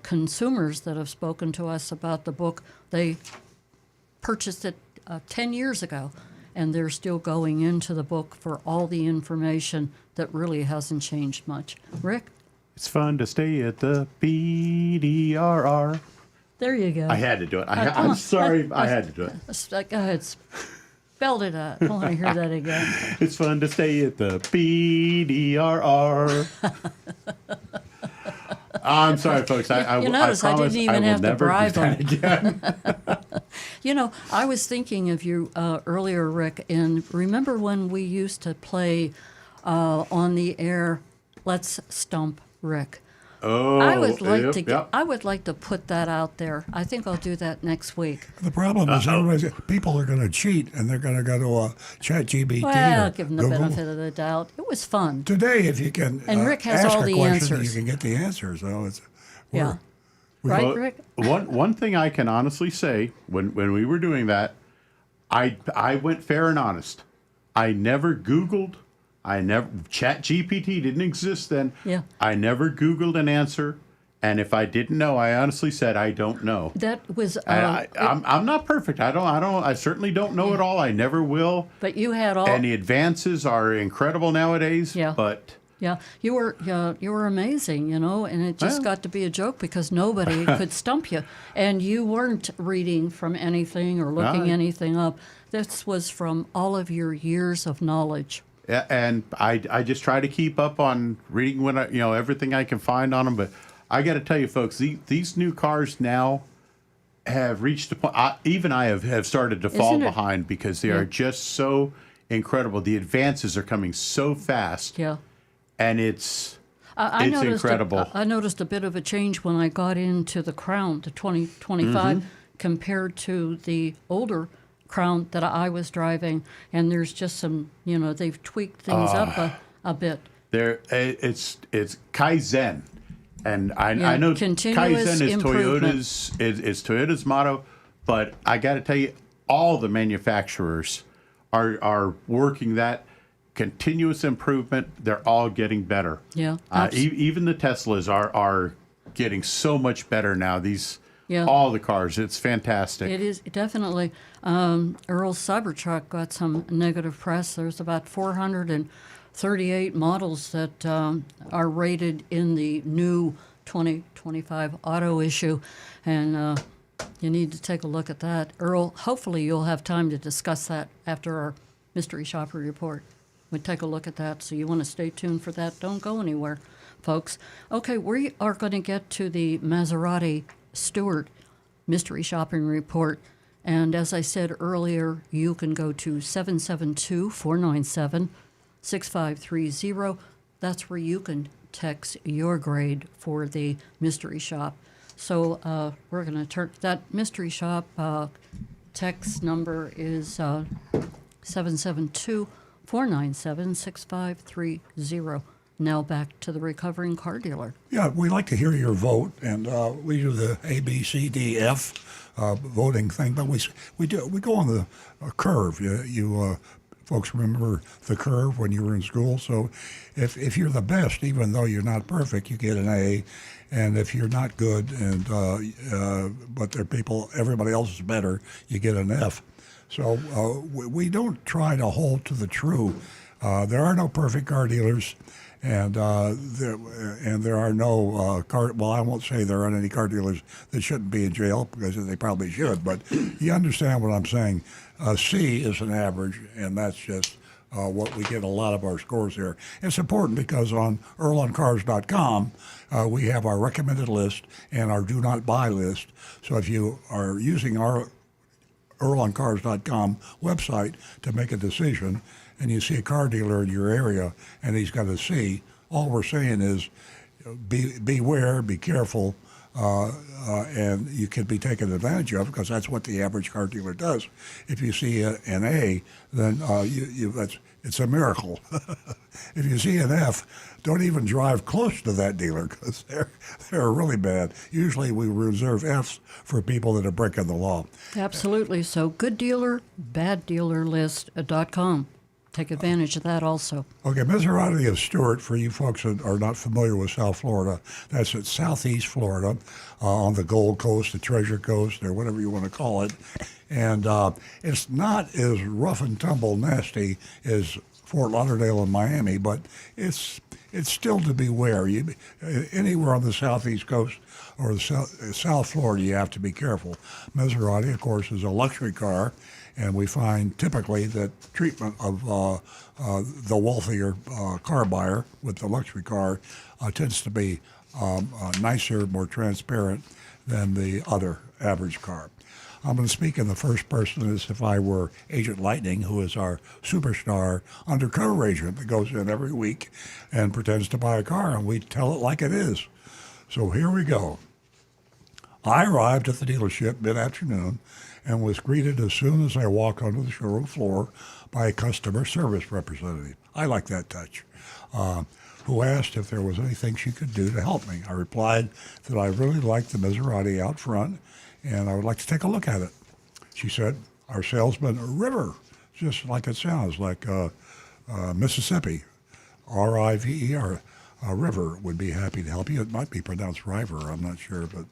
consumers that have spoken to us about the book. They purchased it 10 years ago, and they're still going into the book for all the information that really hasn't changed much. Rick, It's fun to stay at the BDRR. there you go. I had to do it. come I'm on. sorry, I had to do it. Go ahead, spelled it out. I want to hear that again. It's fun to stay at the BDRR. I'm sorry, folks. I notice I promise didn't even will have to never do bribe that them. again. You know, I was thinking of you earlier, Rick, and remember when we used to play on the air, Let's Stump Rick. Oh, I would like yep, to yep. I would like to put that out there. I think I'll do that next week. The problem is people are going to cheat and they're going to go to ChatGPT Well, or give them the Google. benefit of the doubt. It was fun. Today, if you can And Rick has ask all a the question, answers. you can get the answers. So it's Yeah. we- Right, Well, Rick? One thing I can honestly say, when we were doing that, I went fair and honest. I never Googled. ChatGPT didn't exist then. Yeah. I never Googled an answer, and if I didn't know, I honestly said I don't know. That was I'm not perfect. I certainly don't know it all. I never will. but you had all And the advances are incredible nowadays. Yeah. But Yeah, you were amazing, you know, and it just Well. got to be a joke because nobody could stump you, and you weren't reading from anything or looking No. anything up. This was from all of your years of knowledge. yeah, and I just try to keep up on reading when everything I can find on them. But I got to tell you, folks, these new cars now have reached a point. Even I have started to fall Isn't it- behind because they Yeah. are just so incredible. The advances are coming so fast, Yeah. and it's I It's noticed incredible. I noticed a bit of a change when I got into the Crown, the 2025, Mm-hmm. compared to the older Crown that I was driving, and there's just some, they've tweaked things up a bit. it's Kaizen, and I Yeah, know continuous Kaizen is improvement. Toyota's motto, but I got to tell you, all the manufacturers are working that continuous improvement. They're all getting better. Yeah, Even the Teslas are getting so much better now. Yeah. All the cars, it's fantastic. It is definitely. Earl's Cybertruck got some negative press. There's about 438 models that are rated in the new 2025 auto issue, and you need to take a look at that. Earl, hopefully you'll have time to discuss that after our mystery shopper report. We'll take a look at that, so you want to stay tuned for that. Don't go anywhere, folks. Okay, we are going to get to the Maserati Stewart mystery shopping report. And as I said earlier, you can go to 772-497-6530. That's where you can text your grade for the mystery shop. So we're going to turn that mystery shop text number is 772-497-6530. Now back to the recovering car dealer. Yeah, we like to hear your vote, and we do the A, B, C, D, F voting thing, but we go on the curve. You folks remember the curve when you were in school. So if you're the best, even though you're not perfect, you get an A. And if you're not good, and but there are people, everybody else is better, you get an F. So we don't try to hold to the true. There are no perfect car dealers, and there are no car. Well, I won't say there aren't any car dealers that shouldn't be in jail, because they probably should. But you understand what I'm saying. C is an average, and that's just what we get a lot of our scores here. It's important because on earloncars.com, we have our recommended list and our do not buy list. So if you are using our earloncars.com website to make a decision, and you see a car dealer in your area and he's got a C, all we're saying is beware, be careful, and you can be taken advantage of, because that's what the average car dealer does. If you see an A, then it's a miracle. If you see an F, don't even drive close to that dealer, because they're really bad. Usually we reserve Fs for people that are breaking the law. Absolutely. So good dealer, bad dealer list.com. Take advantage of that also. Okay, Maserati of Stewart, for you folks that are not familiar with South Florida, that's at Southeast Florida, on the Gold Coast, the Treasure Coast, or whatever you want to call it. And it's not as rough and tumble nasty as Fort Lauderdale and Miami, but it's still to beware. Anywhere on the Southeast Coast or South Florida, you have to be careful. Maserati, of course, is a luxury car, and we find typically that treatment of the wealthier car buyer with the luxury car tends to be nicer, more transparent than the other average car. I'm going to speak in the first person as if I were Agent Lightning, who is our superstar undercover agent that goes in every week and pretends to buy a car, and we tell it like it is. So here we go. I arrived at the dealership mid-afternoon and was greeted as soon as I walked onto the showroom floor by a customer service representative. I like that touch. Who asked if there was anything she could do to help me. I replied that I really liked the Maserati out front, and I would like to take a look at it. She said, our salesman, River, just like it sounds, like Mississippi, R-I-V-E-R, River, would be happy to help you. It might be pronounced River, I'm not sure, but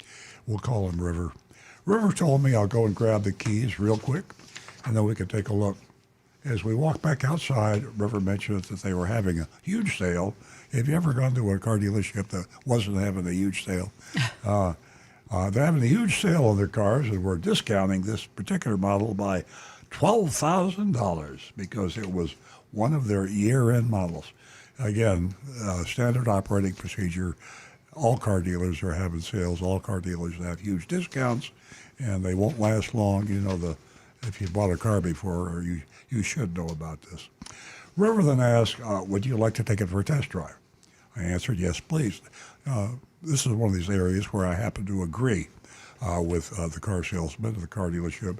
we'll call him River. River told me I'll go and grab the keys real quick, and then we can take a look. As we walked back outside, River mentioned that they were having a huge sale. Have you ever gone to a car dealership that wasn't having a huge sale? They're having a huge sale on their cars, and we're discounting this particular model by $12,000 because it was one of their year-end models. Again, standard operating procedure. All car dealers are having sales. All car dealers have huge discounts, and they won't last long. You know, if you bought a car before, or you should know about this. River then asked, would you like to take it for a test drive? I answered, yes, please. This is one of these areas where I happen to agree with the car salesman, the car dealership.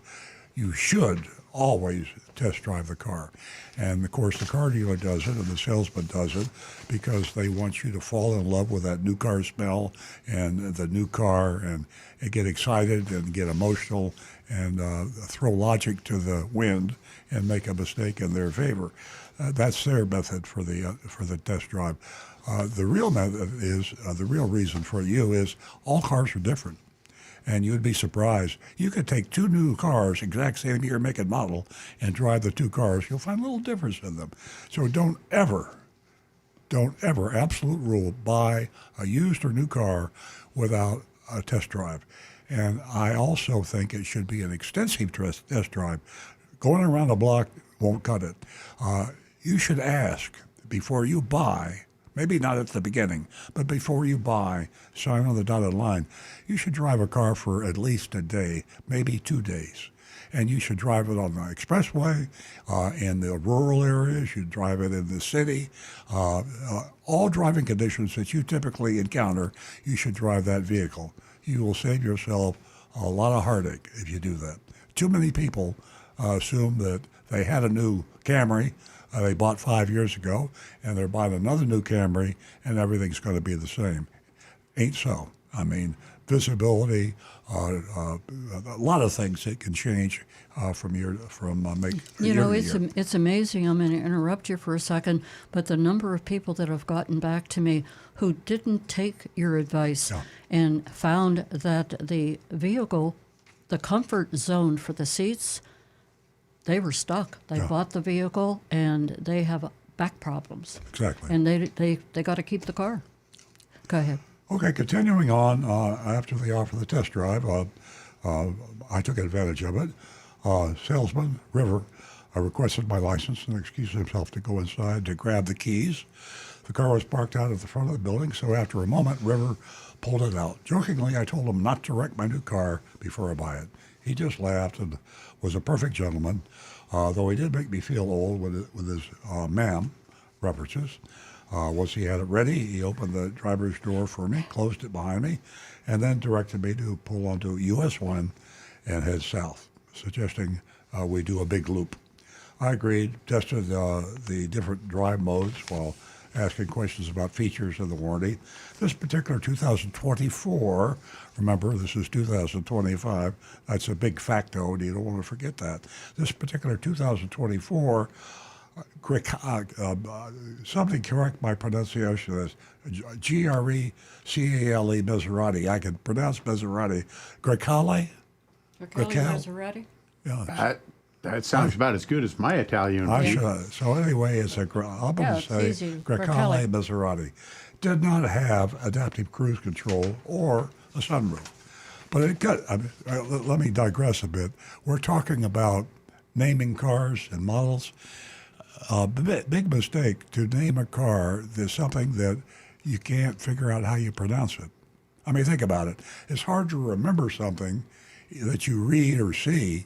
You should always test drive the car. And of course, the car dealer does it and the salesman does it because they want you to fall in love with that new car smell and the new car and get excited and get emotional and throw logic to the wind and make a mistake in their favor. That's their method for the test drive. The real method is, the real reason for you is all cars are different. And you'd be surprised. You could take two new cars, exact same year, make, and model, and drive the two cars. You'll find a little difference in them. So don't ever, absolute rule, buy a used or new car without a test drive. And I also think it should be an extensive test drive. Going around the block won't cut it. You should ask before you buy. Maybe not at the beginning, but before you buy, sign on the dotted line. You should drive a car for at least a day, maybe 2 days. And you should drive it on the expressway, in the rural areas. You drive it in the city. All driving conditions that you typically encounter, you should drive that vehicle. You will save yourself a lot of heartache if you do that. Too many people assume that they had a new Camry they bought 5 years ago, and they're buying another new Camry, and everything's going to be the same. Ain't so. I mean, visibility, a lot of things that can change from year You know, to it's year. it's amazing. I'm going to interrupt you for a second, but the number of people that have gotten back to me who didn't take your advice Yeah. and found that the vehicle, the comfort zone for the seats, they were stuck. They Yeah. bought the vehicle and they have back problems, Exactly. and they got to keep the car. Go ahead. Okay, continuing on, after they offered the test drive, I took advantage of it. Salesman, River, requested my license and excused himself to go inside to grab the keys. The car was parked out at the front of the building, so after a moment, River pulled it out. Jokingly, I told him not to wreck my new car before I buy it. He just laughed and was a perfect gentleman, though he did make me feel old with his ma'am references. Once he had it ready, he opened the driver's door for me, closed it behind me, and then directed me to pull onto US 1 and head south, suggesting we do a big loop. I agreed, tested the different drive modes while asking questions about features of the warranty. This particular 2024, remember this is 2025, that's a big facto, and you don't want to forget that. This particular 2024, something correct my pronunciation is Grecale Maserati. I can pronounce Maserati. Grecale? Maserati? Yeah. That sounds about as good as my Italian. So anyway, I'm going to say easy. Grecale Maserati. Did not have adaptive cruise control or a sunroof. But it got, let me digress a bit. We're talking about naming cars and models. Big mistake to name a car. There's something that you can't figure out how you pronounce it. I mean, think about it. It's hard to remember something that you read or see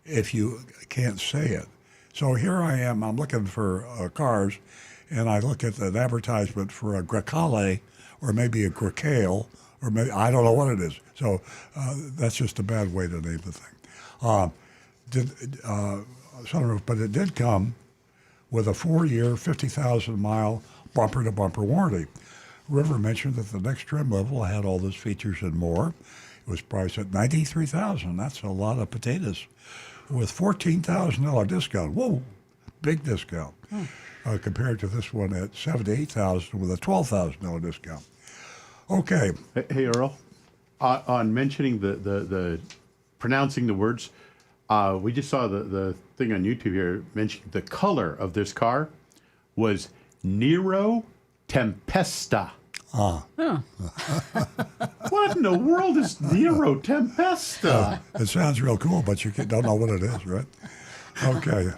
if you can't say it. So here I am. I'm looking for cars, and I look at an advertisement for a Grecale or maybe a Grecale, or maybe I don't know what it is. So that's just a bad way to name the thing. Sunroof, but it did come with a 4-year, 50,000-mile bumper-to-bumper warranty. River mentioned that the next trim level had all those features and more. It was priced at $93,000. That's a lot of potatoes, with $14,000 discount. Whoa, big discount compared to this one at $78,000 with a $12,000 discount. Okay. Hey, Earl, on mentioning the pronouncing the words, we just saw the thing on YouTube here mentioning the color of this car was Nero Tempesta. What in the world is Nero Tempesta? It sounds real cool, but you don't know what it is, right? Okay.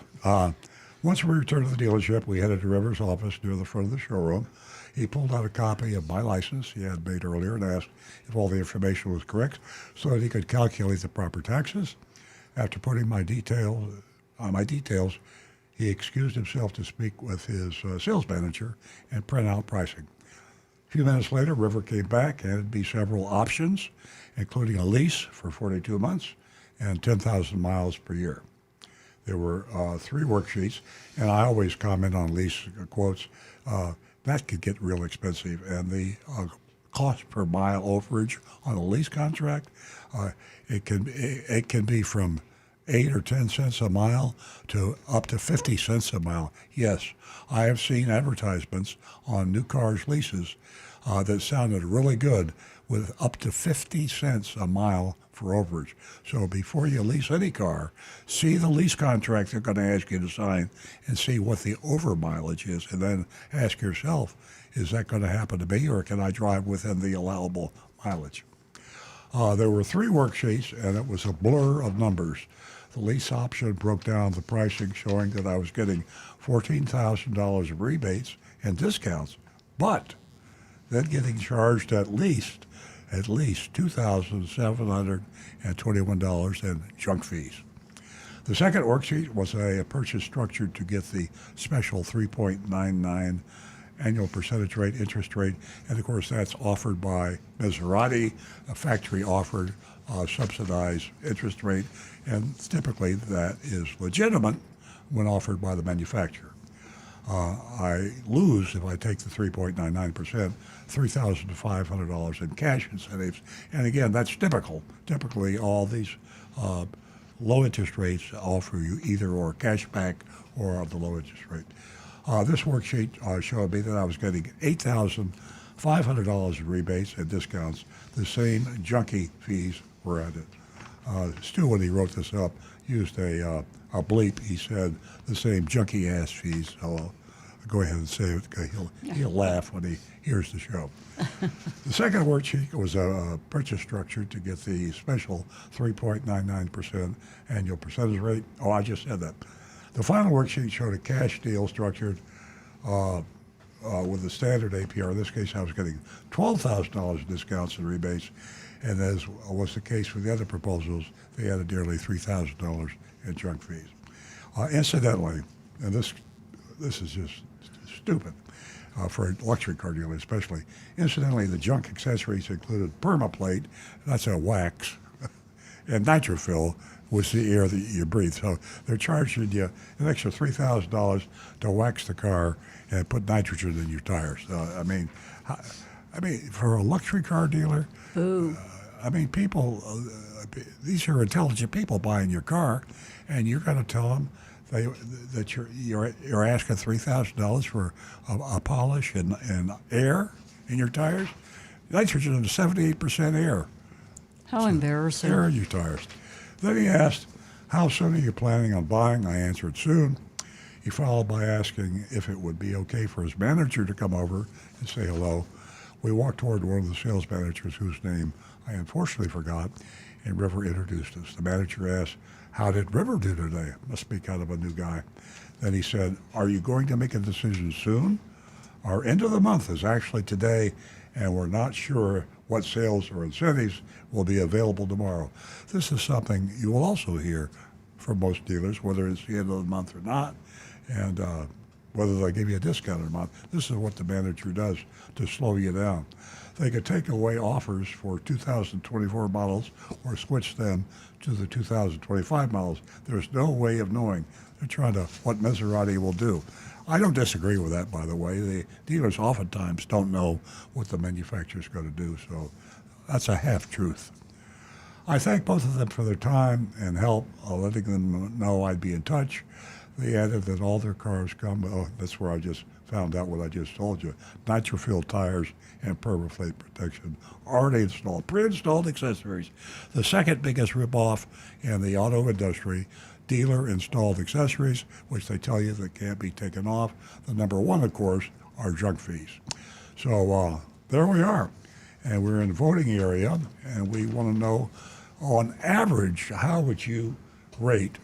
Once we returned to the dealership, we headed to River's office near the front of the showroom. He pulled out a copy of my license he had made earlier and asked if all the information was correct so that he could calculate the proper taxes. After putting my details, he excused himself to speak with his sales manager and print out pricing. A few minutes later, River came back, handed me several options, including a lease for 42 months and 10,000 miles per year. There were 3 worksheets, and I always comment on lease quotes. That could get real expensive, and the cost per mile overage on a lease contract, it can be from 8 or 10 cents a mile to up to 50 cents a mile. Yes, I have seen advertisements on new cars leases that sounded really good with up to 50 cents a mile for overage. So before you lease any car, see the lease contract they're going to ask you to sign and see what the over mileage is, and then ask yourself, is that going to happen to me, or can I drive within the allowable mileage? There were 3 worksheets, and it was a blur of numbers. The lease option broke down the pricing, showing that I was getting $14,000 of rebates and discounts, but then getting charged at least $2,721 in junk fees. The second worksheet was a purchase structured to get the special 3.99 annual percentage rate interest rate, and of course that's offered by Maserati, a factory offered subsidized interest rate, and typically that is legitimate when offered by the manufacturer. I lose if I take the 3.99%, $3,500 in cash incentives. And again, that's typical. Typically, all these low interest rates offer you either or cash back or the low interest rate. This worksheet showed me that I was getting $8,500 in rebates and discounts. The same junky fees were added. Stu, when he wrote this up, used a bleep. He said the same junky ass fees. I'll go ahead and say it. He'll laugh when he hears the show. The second worksheet was a purchase structure to get the special 3.99% annual percentage rate. Oh, I just said that. The final worksheet showed a cash deal structured with the standard APR. In this case, I was getting $12,000 in discounts and rebates, and as was the case for the other proposals, they added nearly $3,000 in junk fees. Incidentally, and this is just stupid for a luxury car dealer especially, incidentally, the junk accessories included permaplate, that's a wax, and nitrofill, was the air that you breathe. So they're charging you an extra $3,000 to wax the car and put nitrogen in your tires. I mean, for a luxury car dealer, people, these are intelligent people buying your car, and you're going to tell them that you're asking $3,000 for a polish and air in your tires. Nitrogen is 78% air. How embarrassing. Air in your tires. Then he asked, how soon are you planning on buying? I answered, soon. He followed by asking if it would be okay for his manager to come over and say hello. We walked toward one of the sales managers whose name I unfortunately forgot, and River introduced us. The manager asked, how did River do today? Must be kind of a new guy. Then he said, are you going to make a decision soon? Our end of the month is actually today, and we're not sure what sales or incentives will be available tomorrow. This is something you will also hear from most dealers, whether it's the end of the month or not, and whether they give you a discount or not. This is what the manager does to slow you down. They could take away offers for 2024 models or switch them to the 2025 models. There's no way of knowing. They're trying to what Maserati will do. I don't disagree with that, by the way. The dealers oftentimes don't know what the manufacturer's going to do, so that's a half-truth. I thank both of them for their time and help, letting them know I'd be in touch. They added that all their cars come, that's where I just found out what I just told you, nitrofill tires and permaflate protection already installed, pre-installed accessories. The second biggest ripoff in the auto industry, dealer installed accessories, which they tell you that can't be taken off. The number one, of course, are junk fees. So there we are. And we're in the voting area, and we want to know, on average, how would you rate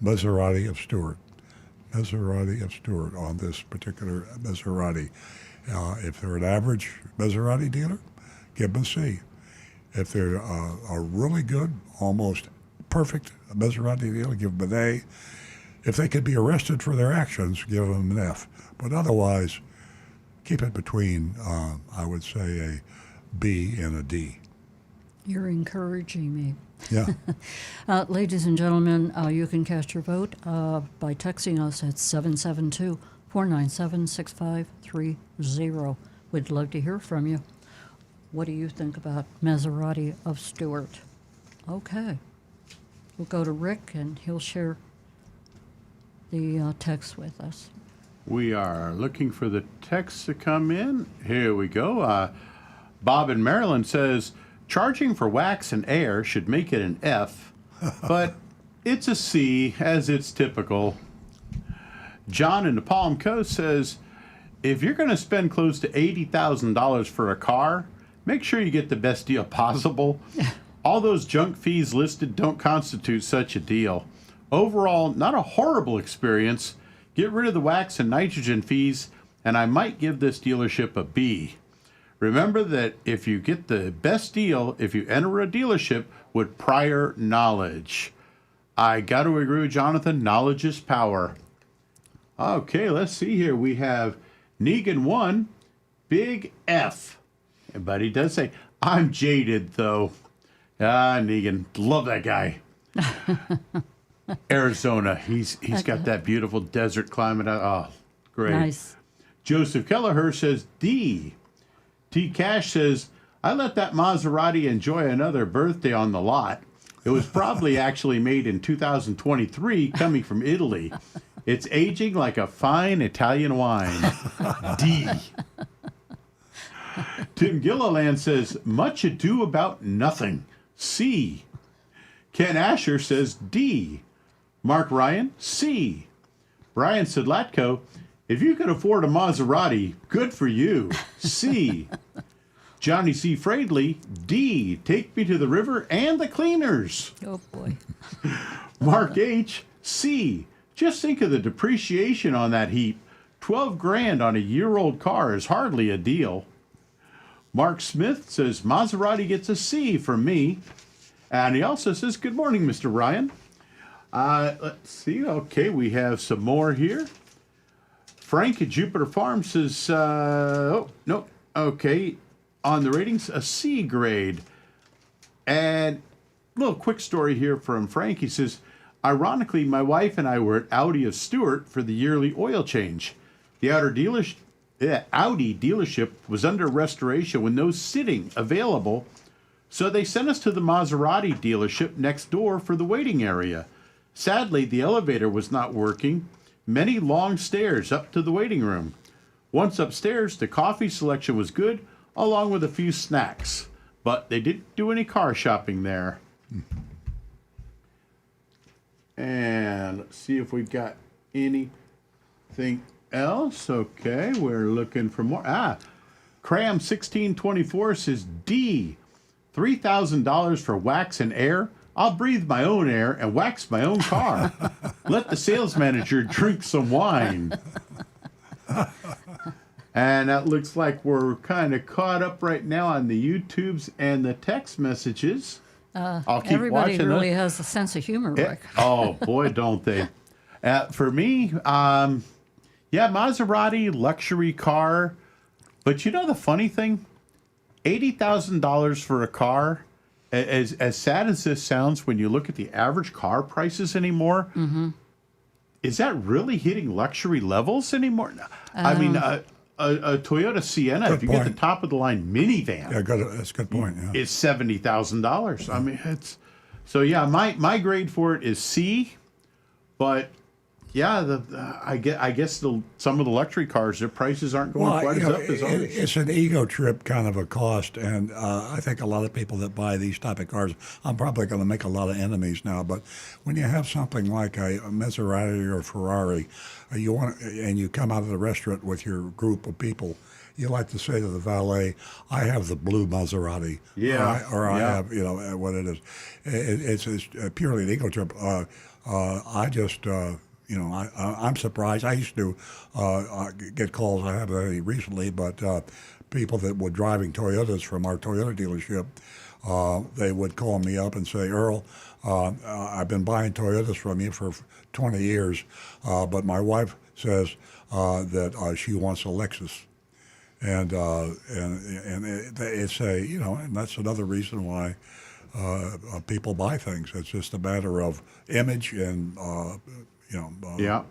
Maserati of Stewart? Maserati of Stewart on this particular Maserati. If they're an average Maserati dealer, give them a C. If they're a really good, almost perfect Maserati dealer, give them an A. If they could be arrested for their actions, give them an F. But otherwise, keep it between, I would say, a B and a D. You're encouraging me. Yeah. Ladies and gentlemen, you can cast your vote by texting us at 772-497-6530. We'd love to hear from you. What do you think about Maserati of Stewart? Okay. We'll go to Rick, and he'll share the text with us. We are looking for the text to come in. Here we go. Bob in Maryland says, charging for wax and air should make it an F, but it's a C, as it's typical. John in the Palm Coast says, if you're going to spend close to $80,000 for a car, make sure you get the best deal possible. All those junk fees listed don't constitute such a deal. Overall, not a horrible experience. Get rid of the wax and nitrogen fees, and I might give this dealership a B. Remember that if you get the best deal, if you enter a dealership with prior knowledge. I got to agree with Jonathan. Knowledge is power. Okay, let's see here. We have Negan 1, big F. But he does say, I'm jaded, though. Negan, love that guy. Arizona. He's got that beautiful desert climate. Oh, great. Nice. Joseph Kelleher says D. T. Cash says, I let that Maserati enjoy another birthday on the lot. It was probably actually made in 2023 coming from Italy. It's aging like a fine Italian wine. D. Tim Gilliland says, much ado about nothing. C. Ken Asher says D. Mark Ryan, C. Brian Sidlatko, if you can afford a Maserati, good for you. C. Johnny C. Fradley, D. Take me to the river and the cleaners. Oh, boy. Mark H. C. Just think of the depreciation on that heap. 12 grand on a year-old car is hardly a deal. Mark Smith says, Maserati gets a C from me. And he also says, good morning, Mr. Ryan. Let's see. Okay, we have some more here. Frank at Jupiter Farm says, oh, no. Okay, on the ratings, a C grade. And a little quick story here from Frank. He says, ironically, my wife and I were at Audi of Stewart for the yearly oil change. The Audi dealership was under restoration with no sitting available, so they sent us to the Maserati dealership next door for the waiting area. Sadly, the elevator was not working. Many long stairs up to the waiting room. Once upstairs, the coffee selection was good, along with a few snacks. But they didn't do any car shopping there. And let's see if we've got anything else. Okay, we're looking for more. Cram 1624 says D. $3,000 for wax and air. I'll breathe my own air and wax my own car. Let the sales manager drink some wine. And that looks like we're kind of caught up right now on the YouTubes and the text messages. I'll keep Everybody watching really those. has a sense of humor, Rick. Oh, boy, don't they. For me, yeah, Maserati, luxury car. But you know the funny thing? $80,000 for a car, as sad as this sounds, when you look at the average car prices anymore, is that really hitting luxury levels anymore? I mean, a Toyota Sienna, Good if you point. get the top of the line minivan, Yeah, good. That's a good point. Yeah. it's $70,000. I mean, it's so yeah. My grade for it is C, but yeah, I guess some of the luxury cars, their prices aren't going quite as up as others. It's an ego trip kind of a cost, and I think a lot of people that buy these type of cars, I'm probably going to make a lot of enemies now. But when you have something like a Maserati or a Ferrari, and you come out of the restaurant with your group of people, you like to say to the valet, "I have the blue Maserati," Yeah, I yeah. have what it is. It's purely an ego trip. I just. I'm surprised. I used to get calls. I haven't had any recently, but people that were driving Toyotas from our Toyota dealership, they would call me up and say, Earl, I've been buying Toyotas from you for 20 years, but my wife says that she wants a Lexus. And it's and that's another reason why people buy things. It's just a matter of image and Yeah.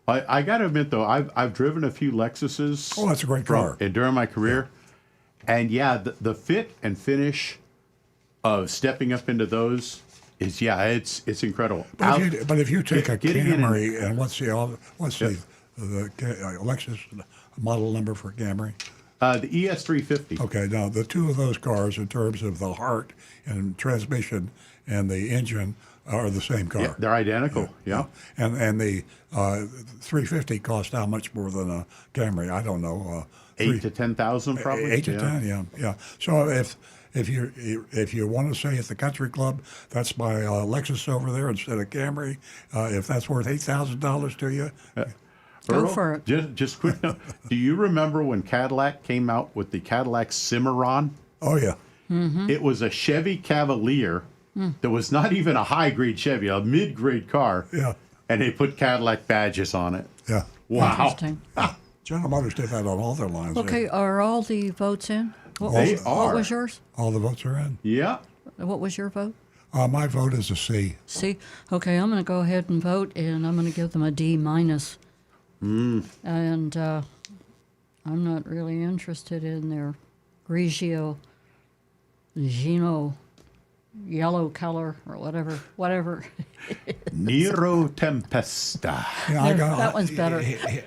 I got to admit, though, I've driven a few Lexuses. Oh, that's a great car. During my career. And, yeah, the fit and finish of stepping up into those is, it's incredible. But if you take a getting in Camry, and what's the Lexus model number for Camry? The ES350. Okay, now the two of those cars, in terms of the heart and transmission and the engine, are the same car. Yeah, they're identical. Yeah. And the 350 cost how much more than a Camry? I don't know. 8 to 10,000 probably. 8 to 10, yeah. So if you want to say at the country club, that's my Lexus over there instead of Camry. If that's worth $8,000 to you. Go Earl, for it. Just quick note. Do you remember when Cadillac came out with the Cadillac Cimarron? Oh yeah. It was a Chevy Cavalier that was not even a high-grade Chevy, a mid-grade car. Yeah. And they put Cadillac badges on it. Yeah. Wow. Interesting. General Motors did that on all their lines. Okay, are all the votes in? They are. What was yours? All the votes are in. Yeah. What was your vote? My vote is a C. See, okay, I'm going to go ahead and vote, and I'm going to give them a D minus. And I'm not really interested in their Gino yellow color or whatever. Nero Tempesta. Yeah, I got That one's better.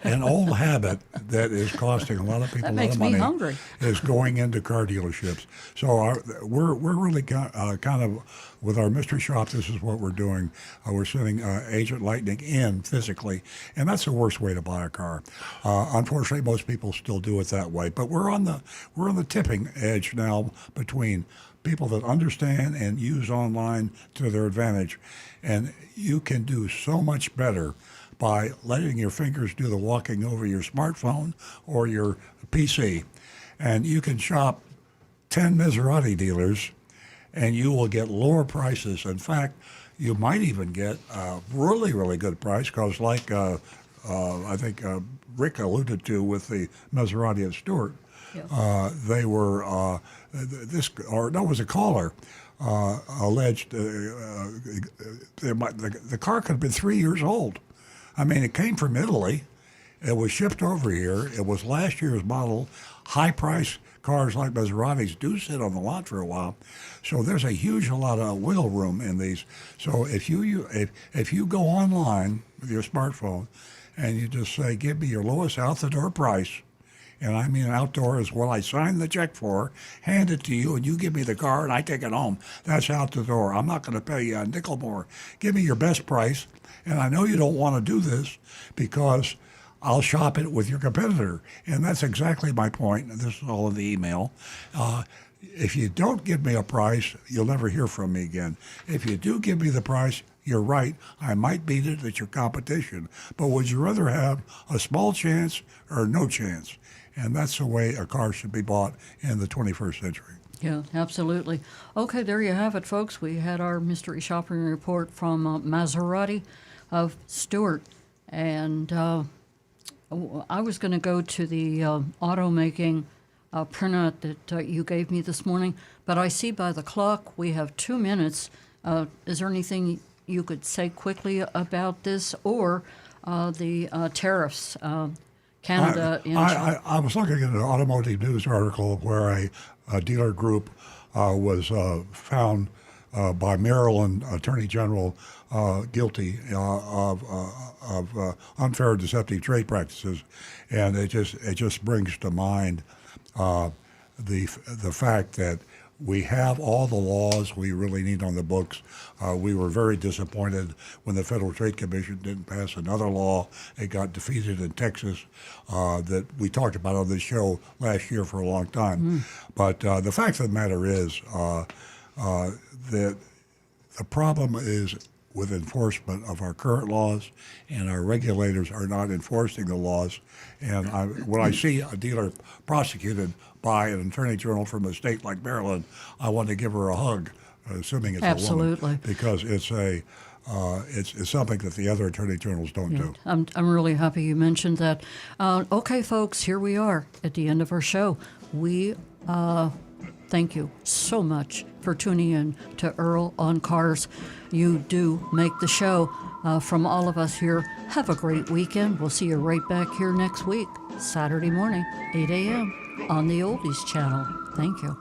An old habit that is costing a lot of people That a lot makes of me money hungry. is going into car dealerships. So we're really kind of with our mystery shop. This is what we're doing. We're sending Agent Lightning in physically, and that's the worst way to buy a car. Unfortunately, most people still do it that way. But we're on the tipping edge now between people that understand and use online to their advantage. And you can do so much better by letting your fingers do the walking over your smartphone or your PC. And you can shop 10 Maserati dealers and you will get lower prices. In fact, you might even get a really, really good price because like I think Rick alluded to with the Maserati at Stewart, they were it was a caller alleged the car could have been 3 years old. I mean, it came from Italy. It was shipped over here. It was last year's model. High price cars like Maseratis do sit on the lot for a while, so there's a lot of wiggle room in these. So if you go online with your smartphone and you just say, "Give me your lowest out the door price," and I mean outdoor is what I signed the check for, hand it to you, and you give me the car, and I take it home. That's out the door. I'm not going to pay you a nickel more. Give me your best price, and I know you don't want to do this because I'll shop it with your competitor. And that's exactly my point. This is all in the email. If you don't give me a price, you'll never hear from me again. If you do give me the price, you're right. I might beat it at your competition. But would you rather have a small chance or no chance? And that's the way a car should be bought in the 21st century. Yeah, absolutely. Okay, there you have it, folks. We had our mystery shopping report from Maserati of Stewart. And I was going to go to the automaking printout that you gave me this morning, but I see by the clock we have 2 minutes. Is there anything you could say quickly about this or the tariffs? Canada. I was looking at an automotive news article where a dealer group was found by Maryland Attorney General guilty of unfair and deceptive trade practices, and it just brings to mind the fact that we have all the laws we really need on the books. We were very disappointed when the Federal Trade Commission didn't pass another law. It got defeated in Texas that we talked about on this show last year for a long time. But the fact of the matter is that the problem is with enforcement of our current laws, and our regulators are not enforcing the laws. And when I see a dealer prosecuted by an attorney general from a state like Maryland, I want to give her a hug, assuming it's a woman, because it's something that the other attorney generals don't do. I'm really happy you mentioned that. Okay, folks, here we are at the end of our show. We thank you so much for tuning in to Earl on Cars. You do make the show. From all of us here, have a great weekend. We'll see you right back here next week, Saturday morning, 8 a.m. on the Oldies channel. Thank you.